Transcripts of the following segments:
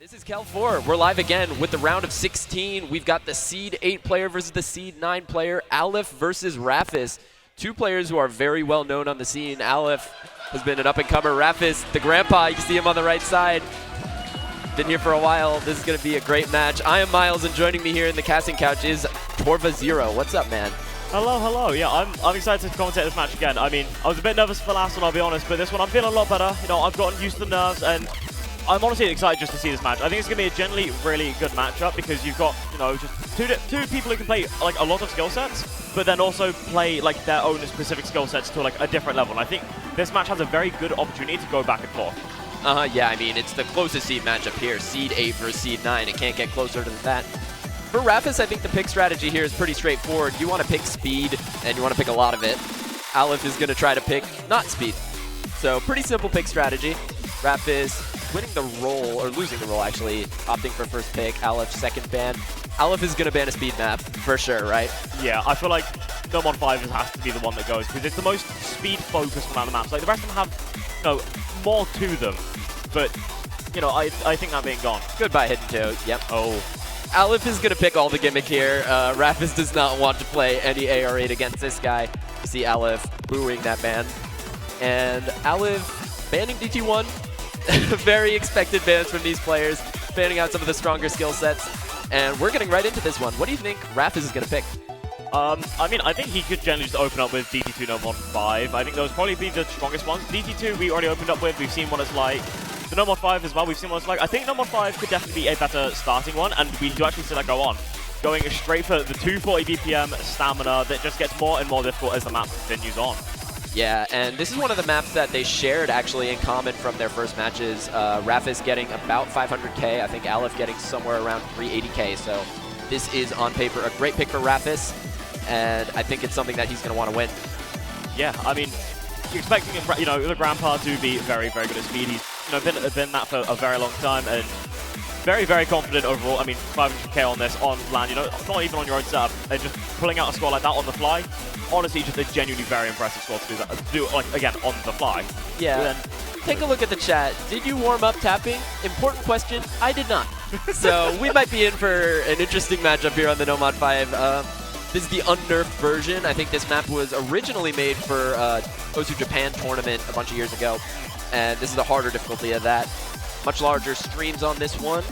This is KEL4. We're live again with the round of 16. We've got the Seed 8 player versus the Seed 9 player, Aleph versus Rafis. Two players who are very well known on the scene. Aleph has been an up-and-comer. Rafis, the grandpa, you can see him on the right side. Been here for a while. This is going to be a great match. I am Miles, and joining me here in the casting couch is TorvaZero. What's up, man? Hello, hello. Yeah, I'm excited to commentate this match again. I mean, I was a bit nervous for the last one, I'll be honest, but this one I'm feeling a lot better. You know, I've gotten used to the nerves, and I'm honestly excited just to see this match. I think it's going to be a generally really good matchup because you've got, you know, just two people who can play like a lot of skill sets, but then also play like their own specific skill sets to like a different level. And I think this match has a very good opportunity to go back and forth. Yeah, I mean, it's the closest seed matchup here. Seed 8 versus Seed 9. It can't get closer than that. For Rafis, I think the pick strategy here is pretty straightforward. You want to pick speed, and you want to pick a lot of it. Aleph is going to try to pick not speed. So pretty simple pick strategy. Rafis winning the role, or losing the role actually, opting for first pick. Aleph second ban. Aleph is going to ban a speed map, for sure, right? Yeah, I feel like No Mod 5 has to be the one that goes, because it's the most speed-focused one out of the maps. Like, the rest of them have, you know, more to them, but, you know, I think that being gone. Goodbye, Hidden Toad. Yep. Oh. Aleph is going to pick all the gimmick here. Rafis does not want to play any AR8 against this guy. You see Aleph booing that ban. And Aleph banning DT1. Very expected bans from these players, banning out some of the stronger skill sets. And we're getting right into this one. What do you think Rafis is going to pick? I mean, I think he could generally just open up with DT2 No Mod 5. I think those probably be the strongest ones. DT2 we already opened up with. We've seen what it's like. The No Mod 5 as well, we've seen what it's like. I think No Mod 5 could definitely be a better starting one, and we do actually see that go on. Going straight for the 240 BPM stamina that just gets more and more difficult as the map continues on. Yeah, and this is one of the maps that they shared actually in common from their first matches. Rafis getting about 500k, I think Aleph getting somewhere around 380k, so this is on paper a great pick for Rafis, and I think it's something that he's going to want to win. Yeah, I mean, you're expecting him, you know, the grandpa to be very, very good at speed. He's, you know, been that for a very long time, and very, very confident overall. I mean, 500k on this, on LAN, you know, not even on your own setup, and just pulling out a score like that on the fly. Honestly, just a genuinely very impressive score to do that. To do it, like, again, on the fly. Yeah. Take a look at the chat. Did you warm up tapping? Important question. I did not. So we might be in for an interesting matchup here on the No Mod 5. This is the unnerfed version. I think this map was originally made for Osu Japan tournament a bunch of years ago. And this is the harder difficulty of that. Much larger streams on this one.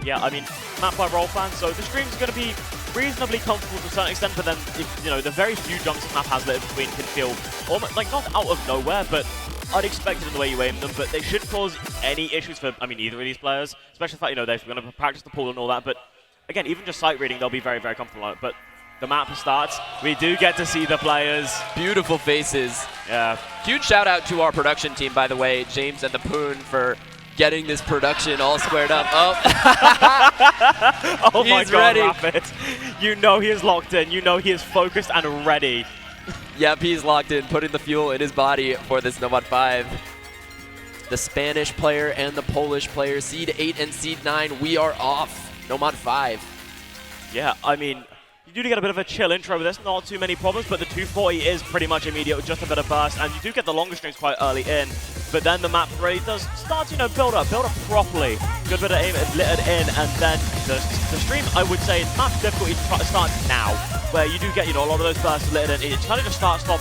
Yeah, I mean, map by role plan, so the stream's going to be reasonably comfortable to a certain extent, but then, you know, the very few jumps this map has lit in between can feel almost, like, not out of nowhere, but unexpected in the way you aim them, but they shouldn't cause any issues for, I mean, either of these players, especially the fact, you know, they're going to practice the pool and all that, but again, even just sight reading, they'll be very, very comfortable on it, but the map starts, we do get to see the players. Beautiful faces. Yeah. Huge shout out to our production team, by the way, James and the Poon, for getting this production all squared up. Oh, oh my God, ready. Rafis. You know he is locked in. You know he is focused and ready. Yep, he's locked in, putting the fuel in his body for this No Mod 5. The Spanish player and the Polish player, Seed 8 and Seed 9, we are off. No Mod 5. Yeah, I mean, you do get a bit of a chill intro with this, not too many problems, but the 240 is pretty much immediate with just a bit of burst, and you do get the longer strings quite early in, but then the map really does start to, you know, build up properly. Good bit of aim littered in, and then the stream, I would say, map difficulty starts now, where you do get, you know, a lot of those bursts littered in. It's kind of just start, stop,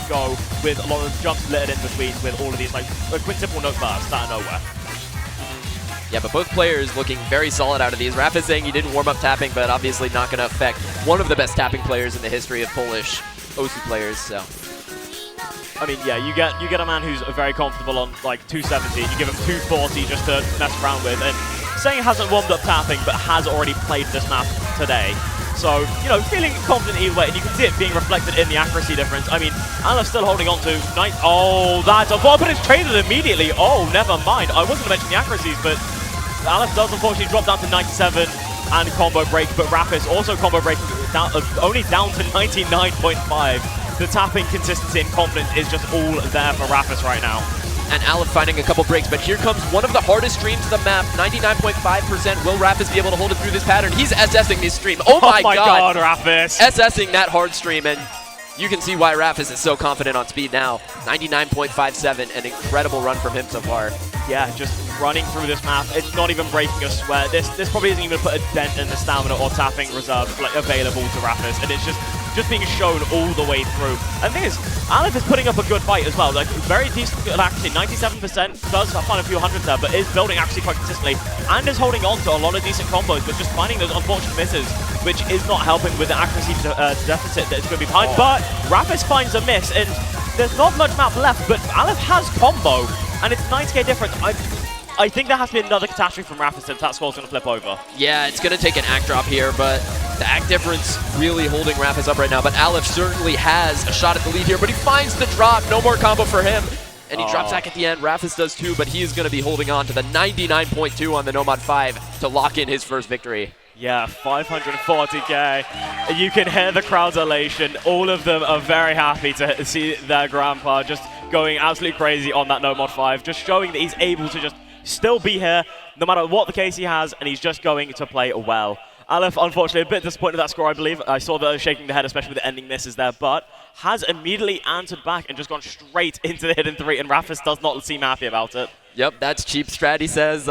go, with a lot of jumps littered in between, with all of these, like, quintuple note bursts out of nowhere. Yeah, but both players looking very solid out of these. Rafis saying he didn't warm up tapping, but obviously not going to affect one of the best tapping players in the history of Polish Osu players, so. I mean, yeah, you get a man who's very comfortable on, like, 270, and you give him 240 just to mess around with, and saying hasn't warmed up tapping, but has already played this map today. So, you know, feeling confident either way, and you can see it being reflected in the accuracy difference. I mean, Aleph's still holding on to 9. Oh, that's a ball, but it's traded immediately. Oh, never mind. I wasn't going to mention the accuracies, but Aleph does unfortunately drop down to 97 and combo break, but Rafis also combo breaking down, only down to 99.5. The tapping consistency and confidence is just all there for Rafis right now. And Aleph finding a couple breaks, but here comes one of the hardest streams of the map, 99.5%. Will Rafis be able to hold it through this pattern? He's SSing this stream. Oh my God, Rafis. SSing that hard stream, and you can see why Rafis is so confident on speed now. 99.57, an incredible run from him so far. yeah, just running through this map. It's not even breaking a sweat. This probably isn't even put a dent in the stamina or tapping reserve like available to Rafis, and it's just being shown all the way through. And the thing is, Aleph is putting up a good fight as well. Like very decent accuracy, 97%, does find a few hundreds there, but is building accuracy quite consistently, and is holding on to a lot of decent combos, but just finding those unfortunate misses, which is not helping with the accuracy deficit that it's going to be behind. But Rafis finds a miss, and there's not much map left, but Aleph has combo, and it's 90k difference. I think there has to be another catastrophe from Rafis if that score's going to flip over. Yeah, it's going to take an act drop here, but the act difference really holding Rafis up right now. But Aleph certainly has a shot at the lead here, but he finds the drop. No more combo for him. And he drops back at the end. Rafis does too, but he is going to be holding on to the 99.2 on the Nomad 5 to lock in his first victory. Yeah, 540k. You can hear the crowd's elation. All of them are very happy to see their grandpa just going absolutely crazy on that Nomad 5, just showing that he's able to just still be here, no matter what the case he has, and he's just going to play well. Aleph, unfortunately, a bit disappointed with that score, I believe. I saw the shaking the head, especially with the ending misses there, but has immediately answered back and just gone straight into the Hidden 3, and Rafis does not seem happy about it. Yep, that's cheap strat, he says.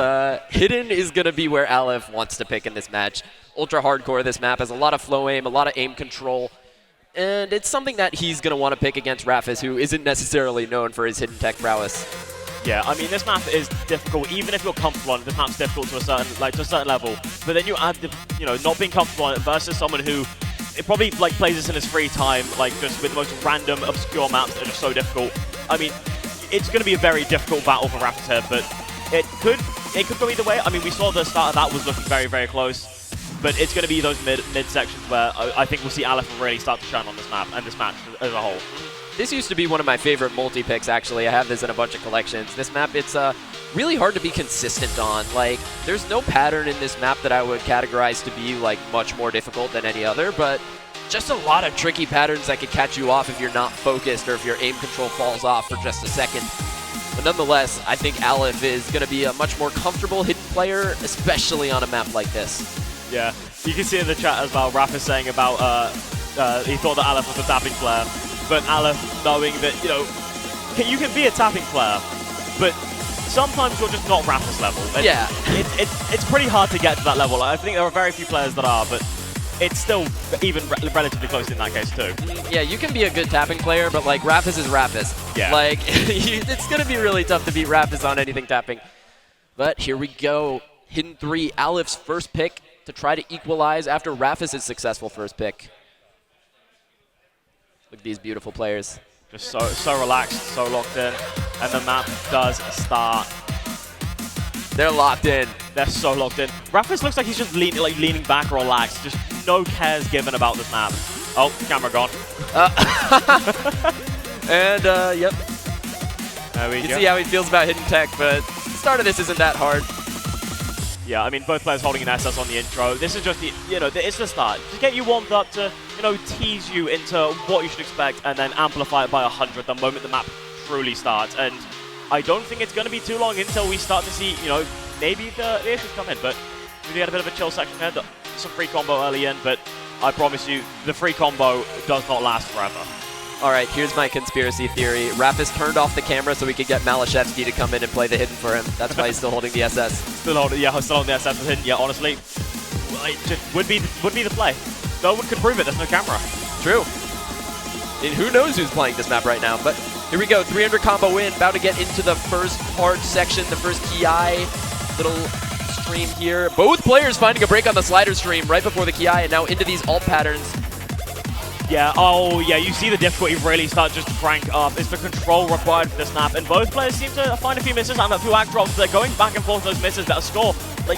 Hidden is going to be where Aleph wants to pick in this match. Ultra hardcore, this map has a lot of flow aim, a lot of aim control, and it's something that he's going to want to pick against Rafis, who isn't necessarily known for his hidden tech prowess. Yeah, I mean, this map is difficult. Even if you're comfortable on it, this map's difficult to a certain level. But then you add the, not being comfortable on it versus someone who it probably plays this in his free time, just with the most random, obscure maps that are just so difficult. I mean, it's going to be a very difficult battle for Rafis here, but it could go either way. I mean, we saw the start of that was looking very, very close. But it's going to be those mid sections where I think we'll see Aleph really start to shine on this map and this match as a whole. This used to be one of my favorite multi-picks, actually. I have this in a bunch of collections. This map, it's really hard to be consistent on. There's no pattern in this map that I would categorize to be, much more difficult than any other, but just a lot of tricky patterns that could catch you off if you're not focused or if your aim control falls off for just a second. But nonetheless, I think Aleph is going to be a much more comfortable hidden player, especially on a map like this. Yeah, you can see in the chat as well, Rafis saying about he thought that Aleph was a tapping player. But Aleph knowing that, you can be a tapping player, but sometimes you're just not Rafis level. Yeah. It's pretty hard to get to that level. I think there are very few players that are, but it's still even relatively close in that case too. Yeah, you can be a good tapping player, but Rafis is Rafis. Yeah. It's going to be really tough to beat Rafis on anything tapping. But here we go. Hidden 3, Aleph's first pick to try to equalize after Rafis' successful first pick. Look at these beautiful players. Just so relaxed, so locked in. And the map does start. They're locked in. They're so locked in. Rafis looks like he's just leaning back, relaxed. Just no cares given about this map. Oh, camera gone. And, yep. There we go. You can see how he feels about hidden tech, but the start of this isn't that hard. Yeah, I mean, both players holding an SS on the intro. This is just the, it's the start. To get you warmed up to, tease you into what you should expect and then amplify it by 100 the moment the map truly starts. And I don't think it's going to be too long until we start to see, maybe the issues come in. But we get a bit of a chill section here. Some free combo early in, but I promise you, the free combo does not last forever. All right, here's my conspiracy theory. Rafis turned off the camera so we could get Malashevsky to come in and play the hidden for him. That's why he's still holding the SS. Still holding the SS with hidden. Yeah, honestly, it just would be the play. No one could prove it. There's no camera. True. And who knows who's playing this map right now? But here we go. 300 combo win. About to get into the first hard section, the first Ki little stream here. Both players finding a break on the slider stream right before the Ki, and now into these alt patterns. Yeah, oh yeah, you see the difficulty really start just to crank up. It's the control required for this map, and both players seem to find a few misses and a few act drops. They're going back and forth those misses that score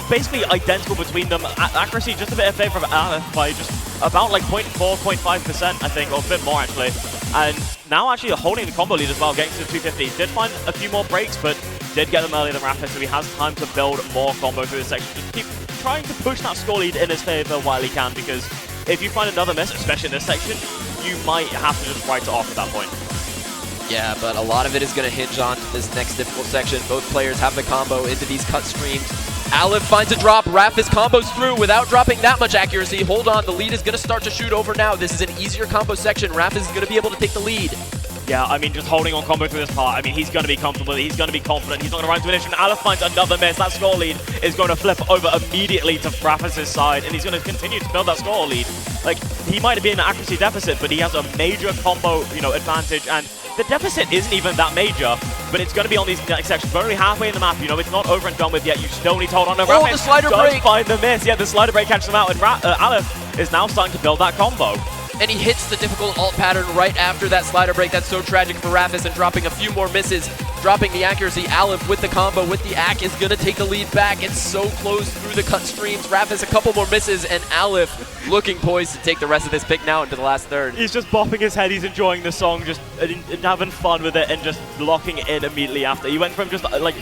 basically identical between them. Accuracy just a bit in favor of Aleph by just about 0.4, 0.5%, I think, or a bit more actually. And now actually holding the combo lead as well, getting to the 250. Did find a few more breaks, but did get them earlier than Rafis, so he has time to build more combo through this section. Just keep trying to push that score lead in his favor while he can, because if you find another miss, especially in this section, you might have to just write it off at that point. Yeah, but a lot of it is going to hinge on this next difficult section. Both players have the combo into these cut streams. Aleph finds a drop. Rafis combos through without dropping that much accuracy. Hold on, the lead is going to start to shoot over now. This is an easier combo section. Rafis is going to be able to take the lead. Yeah, I mean, just holding on combo through this part, I mean, he's going to be comfortable, he's going to be confident, he's not going to run into an issue. Aleph finds another miss. That score lead is going to flip over immediately to Rafis' side, and he's going to continue to build that score lead. Like, he might have been an accuracy deficit, but he has a major combo, advantage, and the deficit isn't even that major, but it's going to be on these next sections. We're only halfway in the map, it's not over and done with yet. You still need to hold on. No, Rafis, the slider break! Find the miss. Yeah, the slider break catches him out, and Aleph is now starting to build that combo. And he hits the difficult alt pattern right after that slider break. That's so tragic for Rafis, and dropping a few more misses, dropping the accuracy. Aleph with the combo, with the ACK, is gonna take the lead back. It's so close through the cut streams. Rafis a couple more misses, and Aleph looking poised to take the rest of this pick now into the last third. He's just bopping his head, he's enjoying the song, just having fun with it, and just locking in immediately after. He went from just like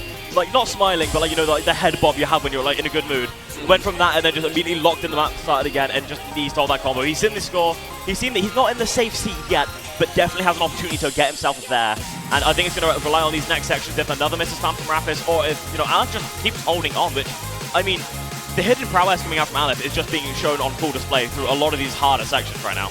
not smiling, but like the head bob you have when you're like in a good mood. Went from that and then just immediately locked in the map, started again, and just stole that combo. He's seen the score. He's seen that he's not in the safe seat yet, but definitely has an opportunity to get himself there. And I think it's going to rely on these next sections if another miss is found from Rafis, or if Aleph just keeps holding on. Which, I mean, the hidden prowess coming out from Aleph is just being shown on full display through a lot of these harder sections right now.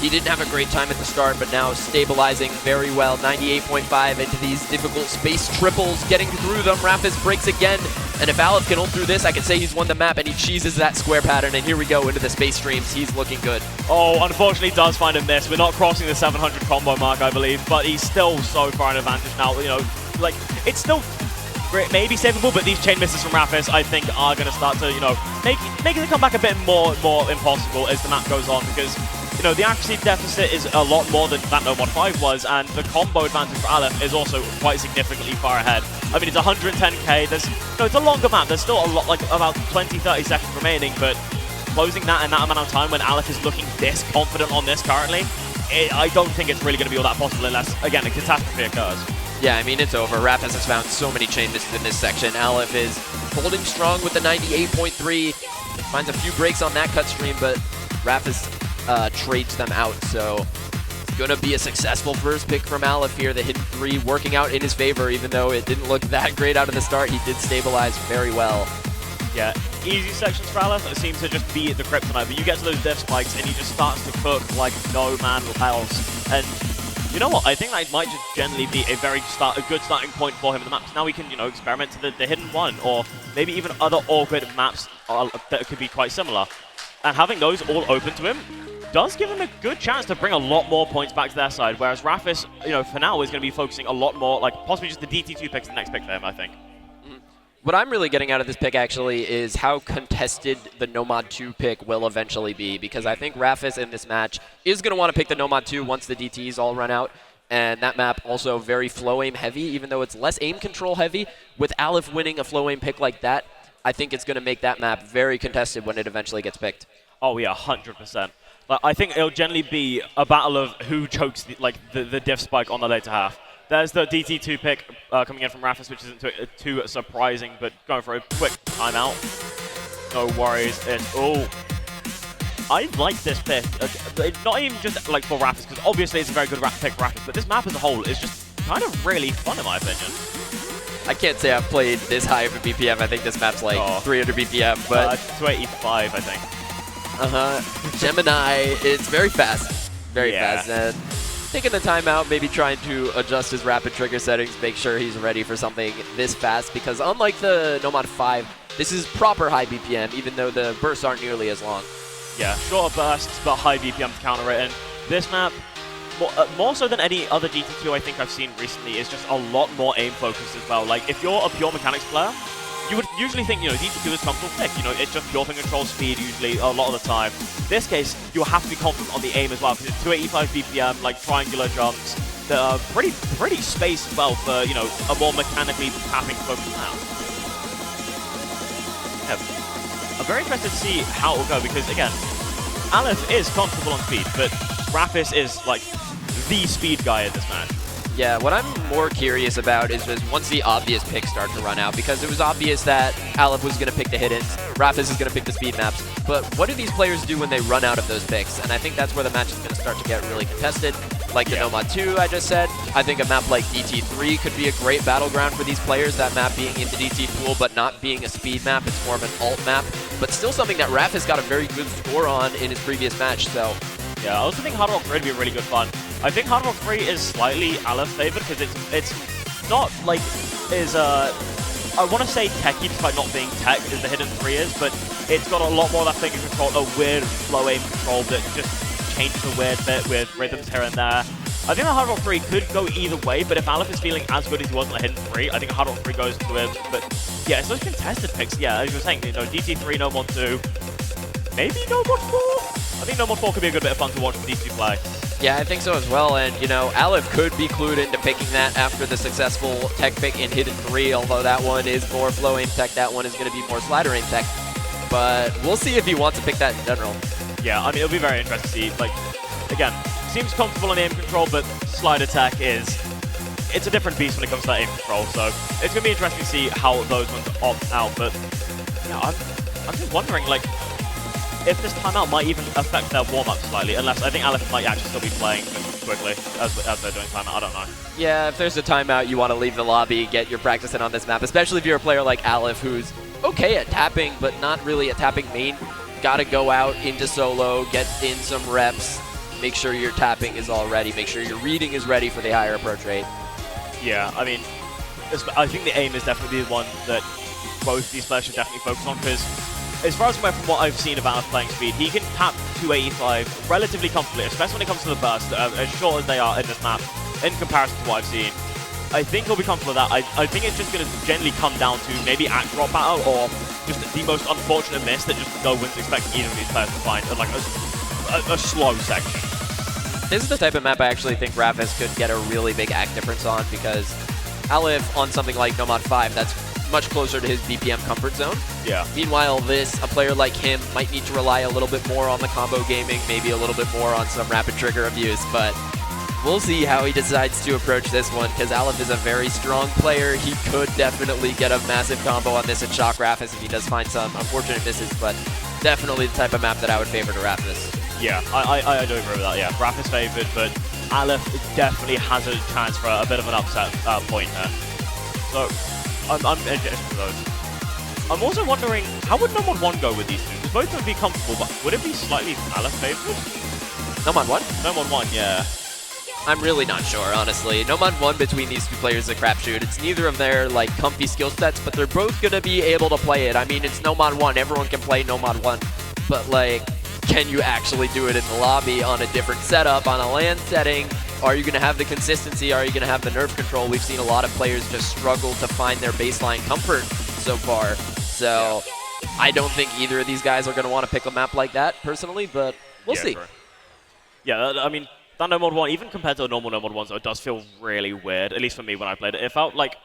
He didn't have a great time at the start, but now stabilizing very well. 98.5 into these difficult space triples, getting through them. Rafis breaks again, and if Aleph can hold through this, I can say he's won the map, and he cheeses that square pattern, and here we go into the space streams. He's looking good. Oh, unfortunately does find a miss. We're not crossing the 700 combo mark, I believe, but he's still so far in advantage now. It's still maybe savable, but these chain misses from Rafis, I think, are going to start to, make the comeback a bit more impossible as the map goes on, because the accuracy deficit is a lot more than that No Mod 5 was, and the combo advantage for Aleph is also quite significantly far ahead. I mean, it's 110k, it's a longer map, there's still a lot, like about 20-30 seconds remaining, but closing that in that amount of time when Aleph is looking this confident on this currently, I don't think it's really going to be all that possible unless, again, a catastrophe occurs. Yeah, I mean, it's over. Rafis has found so many chain misses in this section. Aleph is holding strong with the 98.3, finds a few breaks on that cut stream, but Rafis trades them out, so it's gonna be a successful first pick from Aleph here. The hidden 3 working out in his favor, even though it didn't look that great out of the start. He did stabilize very well. Yeah, easy sections for Aleph seems to just be the kryptonite, but you get to those dev spikes and he just starts to cook like no man else. And you know what? I think that might just generally be a good starting point for him in the maps. Now we can, experiment to the hidden 1, or maybe even other awkward maps that could be quite similar. And having those all open to him does give him a good chance to bring a lot more points back to their side, whereas Rafis, for now is going to be focusing a lot more, like possibly just the DT2 pick's the next pick for him, I think. What I'm really getting out of this pick, actually, is how contested the Nomad 2 pick will eventually be, because I think Rafis in this match is going to want to pick the Nomad 2 once the DTs all run out, and that map also very flow aim heavy, even though it's less aim control heavy. With Aleph winning a flow aim pick like that, I think it's going to make that map very contested when it eventually gets picked. Oh yeah, 100%. But I think it'll generally be a battle of who chokes the diff spike on the later half. There's the DT2 pick coming in from Rafis, which isn't too surprising, but going for a quick timeout. No worries. And I like this pick. Not even just like for Rafis, because obviously it's a very good pick for Rafis, but this map as a whole is just kind of really fun in my opinion. I can't say I've played this high of a BPM. I think this map's like 300 BPM, but 285, I think. Gemini, it's very fast. Very fast. And taking the time out, maybe trying to adjust his rapid trigger settings, make sure he's ready for something this fast, because unlike the Nomad 5, this is proper high BPM, even though the bursts aren't nearly as long. Yeah, shorter bursts, but high BPM to counter it. And this map, more so than any other GT2 I think I've seen recently, is just a lot more aim focused as well. Like, if you're a pure mechanics player, you would usually think, DT2 is comfortable pick. It's just pure thing control speed usually a lot of the time. In this case, you have to be confident on the aim as well, because it's 285 BPM, like triangular jumps that are pretty spaced as well for, a more mechanically tapping focused map. Yeah. I'm very interested to see how it will go, because again, Aleph is comfortable on speed, but Rafis is like the speed guy in this match. Yeah, what I'm more curious about is just once the obvious picks start to run out, because it was obvious that Aleph was going to pick the hiddens, Rafis is going to pick the speed maps, but what do these players do when they run out of those picks? And I think that's where the match is going to start to get really contested. Like the Nomad 2 I just said, I think a map like DT3 could be a great battleground for these players, that map being in the DT pool but not being a speed map, it's more of an alt map, but still something that Rafis got a very good score on in his previous match, so... Yeah, I also think Hard Rock Grid would be really good fun. I think Hard Rock 3 is slightly Aleph favored because it's not like I want to say techy despite not being tech as the hidden 3 is, but it's got a lot more of that finger control, a weird flow aim control that just changes a weird bit with rhythms here and there. I think the Hard Rock 3 could go either way, but if Aleph is feeling as good as he was in the hidden 3, I think Hard Rock 3 goes to him. But yeah, it's those contested picks. Yeah, as you were saying, you know, DT3, No Mod 2, maybe No Mod 4? I think No Mod 4 could be a good bit of fun to watch for these two play. Yeah, I think so as well, and you know, Aleph could be clued into picking that after the successful tech pick in Hidden 3, although that one is more flow aim tech, that one is going to be more slider aim tech. But we'll see if he wants to pick that in general. Yeah, I mean, it'll be very interesting to see. Like, again, seems comfortable in aim control, but slider tech it's a different beast when it comes to that aim control, so it's going to be interesting to see how those ones opt out. But yeah, I'm just wondering, like, if this timeout might even affect their warm-up slightly, unless I think Aleph might actually still be playing quickly as they're doing timeout. I don't know. Yeah, if there's a timeout, you want to leave the lobby, get your practice in on this map, especially if you're a player like Aleph, who's okay at tapping, but not really a tapping main. Got to go out into solo, get in some reps, make sure your tapping is all ready, make sure your reading is ready for the higher approach rate. Yeah, I mean, I think the aim is definitely the one that both these players should definitely focus on, because as far as from what I've seen about his playing speed, he can tap 285 relatively comfortably, especially when it comes to the burst, as short as they are in this map, in comparison to what I've seen. I think he'll be comfortable with that. I think it's just going to generally come down to maybe act drop battle or just the most unfortunate miss that just no one's expecting either of these players to find, like a slow section. This is the type of map I actually think Rafis could get a really big act difference on, because Aleph on something like No Mod 5, that's much closer to his BPM comfort zone. Yeah. Meanwhile, a player like him might need to rely a little bit more on the combo gaming, maybe a little bit more on some rapid trigger abuse, but we'll see how he decides to approach this one, because Aleph is a very strong player. He could definitely get a massive combo on this and shock Rafis if he does find some unfortunate misses, but definitely the type of map that I would favor to Rafis. Yeah, I do agree with that, yeah. Rafis favored, but Aleph definitely has a chance for a bit of an upset point here. So, I'm interested for those. I'm also wondering, how would No Mod 1 go with these two? Because both would be comfortable, but would it be slightly Aleph favored? No Mod 1? No Mod 1, yeah. I'm really not sure, honestly. No Mod 1 between these two players is a crapshoot. It's neither of their like comfy skill sets, but they're both going to be able to play it. I mean, it's No Mod 1. Everyone can play No Mod 1. But, like, can you actually do it in the lobby on a different setup, on a LAN setting? Are you going to have the consistency? Are you going to have the nerf control? We've seen a lot of players just struggle to find their baseline comfort so far. So I don't think either of these guys are going to want to pick a map like that, personally, but we'll see. Sure. Yeah, I mean, that No Mod 1, even compared to the normal No Mod 1s, it does feel really weird, at least for me when I played it. It felt like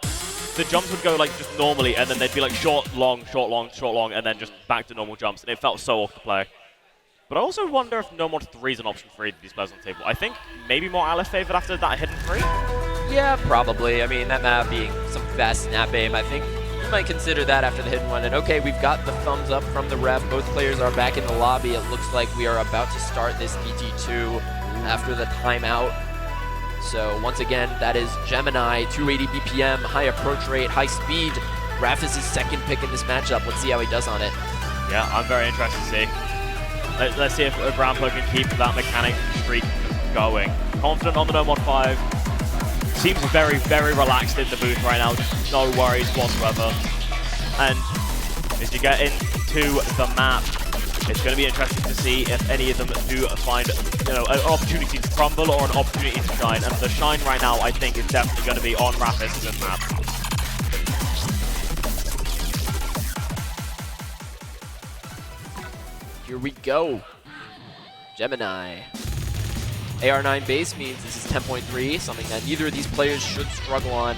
the jumps would go like just normally, and then they'd be like short, long, short, long, short, long, and then just back to normal jumps, and it felt so awkward to play. But I also wonder if No Mod 3 is an option for either of these players on the table. I think maybe more Aleph favored after that hidden 3? Yeah, probably. I mean, that map being some fast snap aim, I think you might consider that after the hidden one. And okay, we've got the thumbs up from the ref. Both players are back in the lobby. It looks like we are about to start this DT2 after the timeout. So once again, that is Gemini, 280 BPM, high approach rate, high speed. Rafis is second pick in this matchup. Let's see how he does on it. Yeah, I'm very interested to see. Let's see if Brownplug can keep that mechanic streak going. Confident on the No Mod 5. Seems very, very relaxed in the booth right now. Just no worries whatsoever. And as you get into the map, it's going to be interesting to see if any of them do find, you know, an opportunity to crumble or an opportunity to shine. And the shine right now, I think, is definitely going to be on Rafis in this map. Here we go. Gemini. AR9 base means this is 10.3, something that neither of these players should struggle on.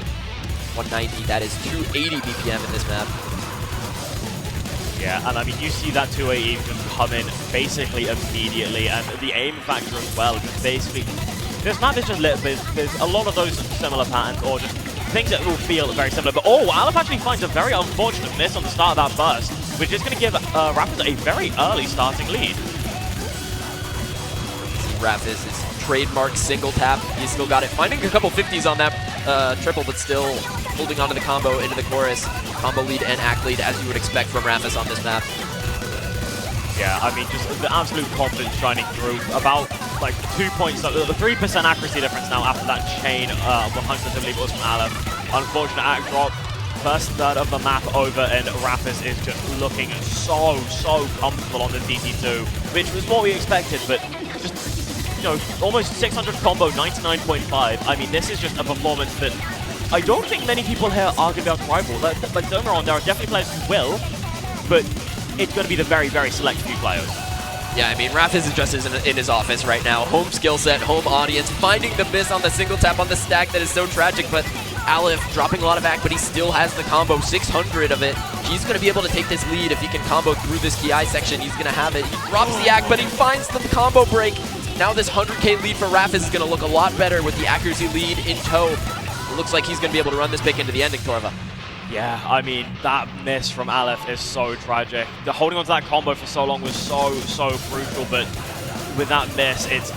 190, that is 280 BPM in this map. Yeah, and I mean, you see that 280 just come in basically immediately, and the aim factor as well, just basically, this map is just lit, there's a lot of those similar patterns, or just things that will feel very similar, but oh, Aleph actually finds a very unfortunate miss on the start of that burst, which is going to give Rafis a very early starting lead. Rafis is trademark single tap, he's still got it, finding a couple 50s on that triple, but still holding onto the combo into the chorus. Combo lead and act lead, as you would expect from Rafis on this map. Yeah, I mean, just the absolute confidence shining through. About like 2 points, the 3% accuracy difference now after that chain 100, I believe it was from Aleph. Unfortunate act drop. First third of the map over, and Rafis is just looking so comfortable on the DT2, which was what we expected, but just, you know, almost 600 combo, 99.5. I mean, this is just a performance that I don't think many people here are going to be able to rival. Like, don't get me wrong, there are definitely players who will, but it's going to be the very select few players. Yeah, I mean, Rafis is just in his office right now. Home skill set, home audience, finding the miss on the single tap on the stack that is so tragic, but Aleph dropping a lot of back, but he still has the combo, 600 of it. He's going to be able to take this lead if he can combo through this KI section. He's going to have it. He drops the act, but he finds the combo break. Now this 100k lead for Rafis is going to look a lot better with the accuracy lead in tow. It looks like he's going to be able to run this pick into the ending, Torva. Yeah, I mean, that miss from Aleph is so tragic. The holding on to that combo for so long was so crucial, but with that miss, it's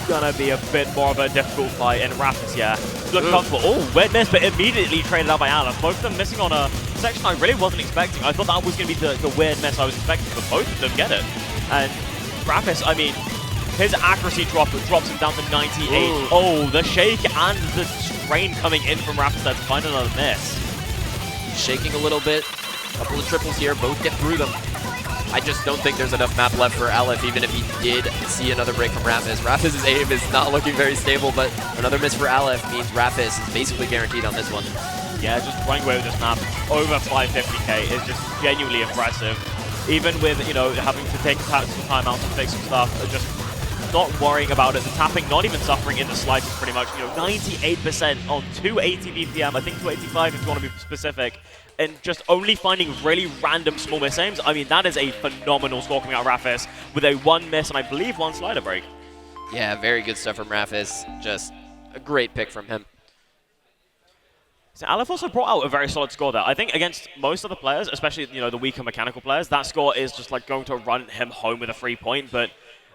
gonna be a bit more of a difficult fight, and Rafis, yeah, looking comfortable. Oh, weird miss, but immediately traded out by Aleph. Both of them missing on a section I really wasn't expecting. I thought that was gonna be the weird miss I was expecting, but both of them get it. And Rafis, I mean, his accuracy drops him down to 98. Ooh. Oh, the shake and the strain coming in from Rafis to find another miss. Shaking a little bit, couple of triples here, both get through them. I just don't think there's enough map left for Aleph, even if he did see another break from Rafis. Rafis' aim is not looking very stable, but another miss for Aleph means Rafis is basically guaranteed on this one. Yeah, just running away with this map, over 550k is just genuinely impressive. Even with, you know, having to take tactical timeouts and fix some stuff, just not worrying about it, the tapping not even suffering in the slightest pretty much, you know, 98% on 280 BPM, I think 285 if you want to be specific, and just only finding really random small miss aims. I mean, that is a phenomenal score coming out of Rafis with a 1 miss and I believe 1 slider break. Yeah, very good stuff from Rafis, just a great pick from him. So Aleph also brought out a very solid score there. I think against most of the players, especially, you know, the weaker mechanical players, that score is just like going to run him home with a 3 point, but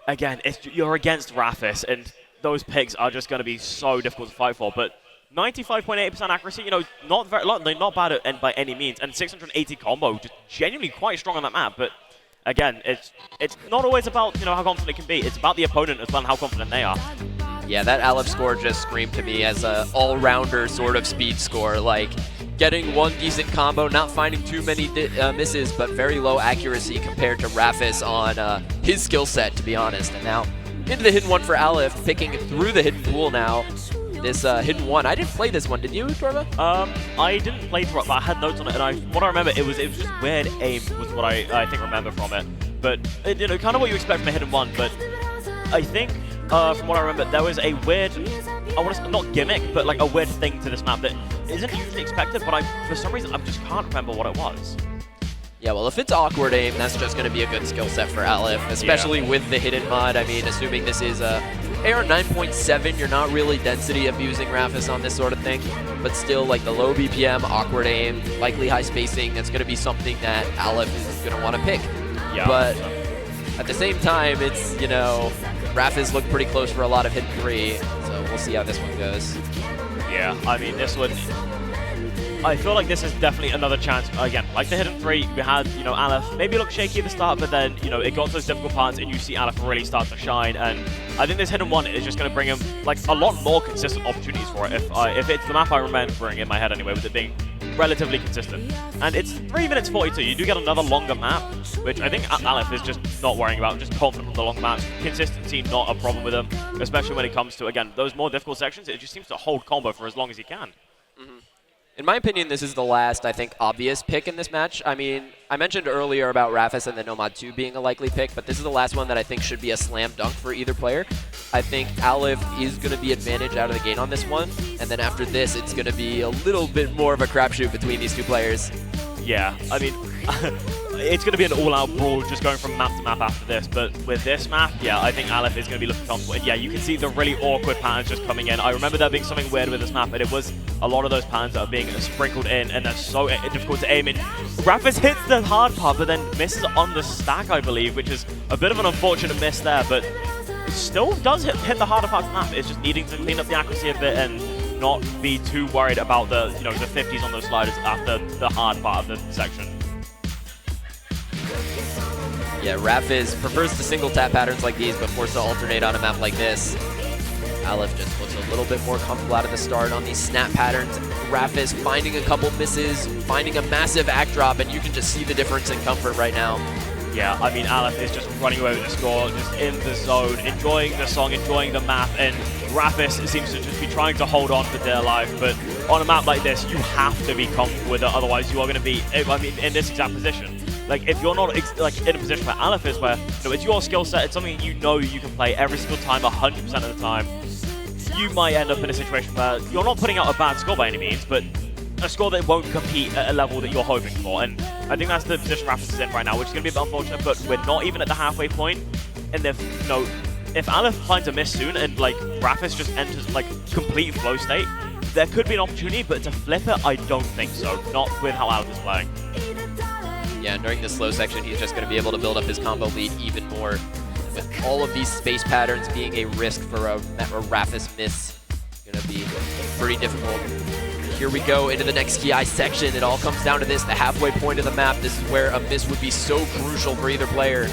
again, you're against Rafis, and those picks are just going to be so difficult to fight for. But 95.8% accuracy, you know, not bad by any means, and 680 combo, just genuinely quite strong on that map. But again, it's not always about, you know, how confident it can be. It's about the opponent as well and how confident they are. Yeah, that Aleph score just screamed to me as an all-rounder sort of speed score, like getting one decent combo, not finding too many misses, but very low accuracy compared to Rafis on his skill set, to be honest. And now into the hidden one for Aleph, picking through the hidden pool now. This hidden one, I didn't play this one, did you, Torva? I didn't play through it, but I had notes on it, and what I remember, it was just weird aim was what I think remember from it. But, you know, kind of what you expect from a hidden one, but I think from what I remember, there was a weird, I want to say, not gimmick, but like a weird thing to this map that isn't usually expected, but for some reason, I just can't remember what it was. Yeah, well, if it's awkward aim, that's just going to be a good skill set for Aleph, especially with the hidden mod. I mean, assuming this is AR 9.7, you're not really density abusing Rafis on this sort of thing, but still, like the low BPM, awkward aim, likely high spacing, that's going to be something that Aleph is going to want to pick. Yeah. But at the same time, it's, you know, Rafis looked pretty close for a lot of hidden 3, so we'll see how this one goes. Yeah, I mean, this one, I feel like this is definitely another chance. Again, like the hidden 3, we had, you know, Aleph maybe look shaky at the start, but then, you know, it got to those difficult parts and you see Aleph really start to shine. And I think this hidden 1 is just going to bring him like a lot more consistent opportunities for it. If it's the map I remembering in my head anyway, with it being relatively consistent. And it's 3 minutes 42. You do get another longer map, which I think Aleph is just not worrying about, just confident on the long maps. Consistency, not a problem with him, especially when it comes to, again, those more difficult sections. It just seems to hold combo for as long as he can. Mm-hmm. In my opinion, this is the last, I think, obvious pick in this match. I mean, I mentioned earlier about Rafis and the Nomad 2 being a likely pick, but this is the last one that I think should be a slam dunk for either player. I think Aleph is going to be advantage out of the gate on this one, and then after this, it's going to be a little bit more of a crapshoot between these two players. Yeah, I mean, it's going to be an all-out brawl just going from map to map after this, but with this map, yeah, I think Aleph is going to be looking comfortable. And yeah, you can see the really awkward patterns just coming in. I remember there being something weird with this map, and it was a lot of those patterns that are being sprinkled in, and they're so difficult to aim in. Rafis hits the hard part, but then misses on the stack, I believe, which is a bit of an unfortunate miss there, but it still does hit the harder part of the map. It's just needing to clean up the accuracy a bit and not be too worried about the, you know, the 50s on those sliders after the hard part of the section. Yeah, Rafis prefers the single tap patterns like these, but forced to alternate on a map like this. Aleph just looks a little bit more comfortable out of the start on these snap patterns. Rafis finding a couple misses, finding a massive act drop, and you can just see the difference in comfort right now. Yeah, I mean, Aleph is just running away with the score, just in the zone, enjoying the song, enjoying the map, and Rafis seems to just be trying to hold on for dear life, but on a map like this, you have to be comfortable with it, otherwise you are going to be, I mean, in this exact position. Like, if you're not like in a position where Aleph is, where it's your skill set, it's something you know you can play every single time, 100% of the time, you might end up in a situation where you're not putting out a bad score by any means, but a score that won't compete at a level that you're hoping for. And I think that's the position Rafis is in right now, which is going to be a bit unfortunate, but we're not even at the halfway point. And if Aleph finds a miss soon and like Rafis just enters like complete flow state, there could be an opportunity, but to flip it, I don't think so. Not with how Aleph is playing. Yeah, and during the slow section, he's just going to be able to build up his combo lead even more. With all of these space patterns being a risk for a Rafis miss, going to be pretty difficult. Here we go into the next KI section. It all comes down to this, the halfway point of the map. This is where a miss would be so crucial for either player.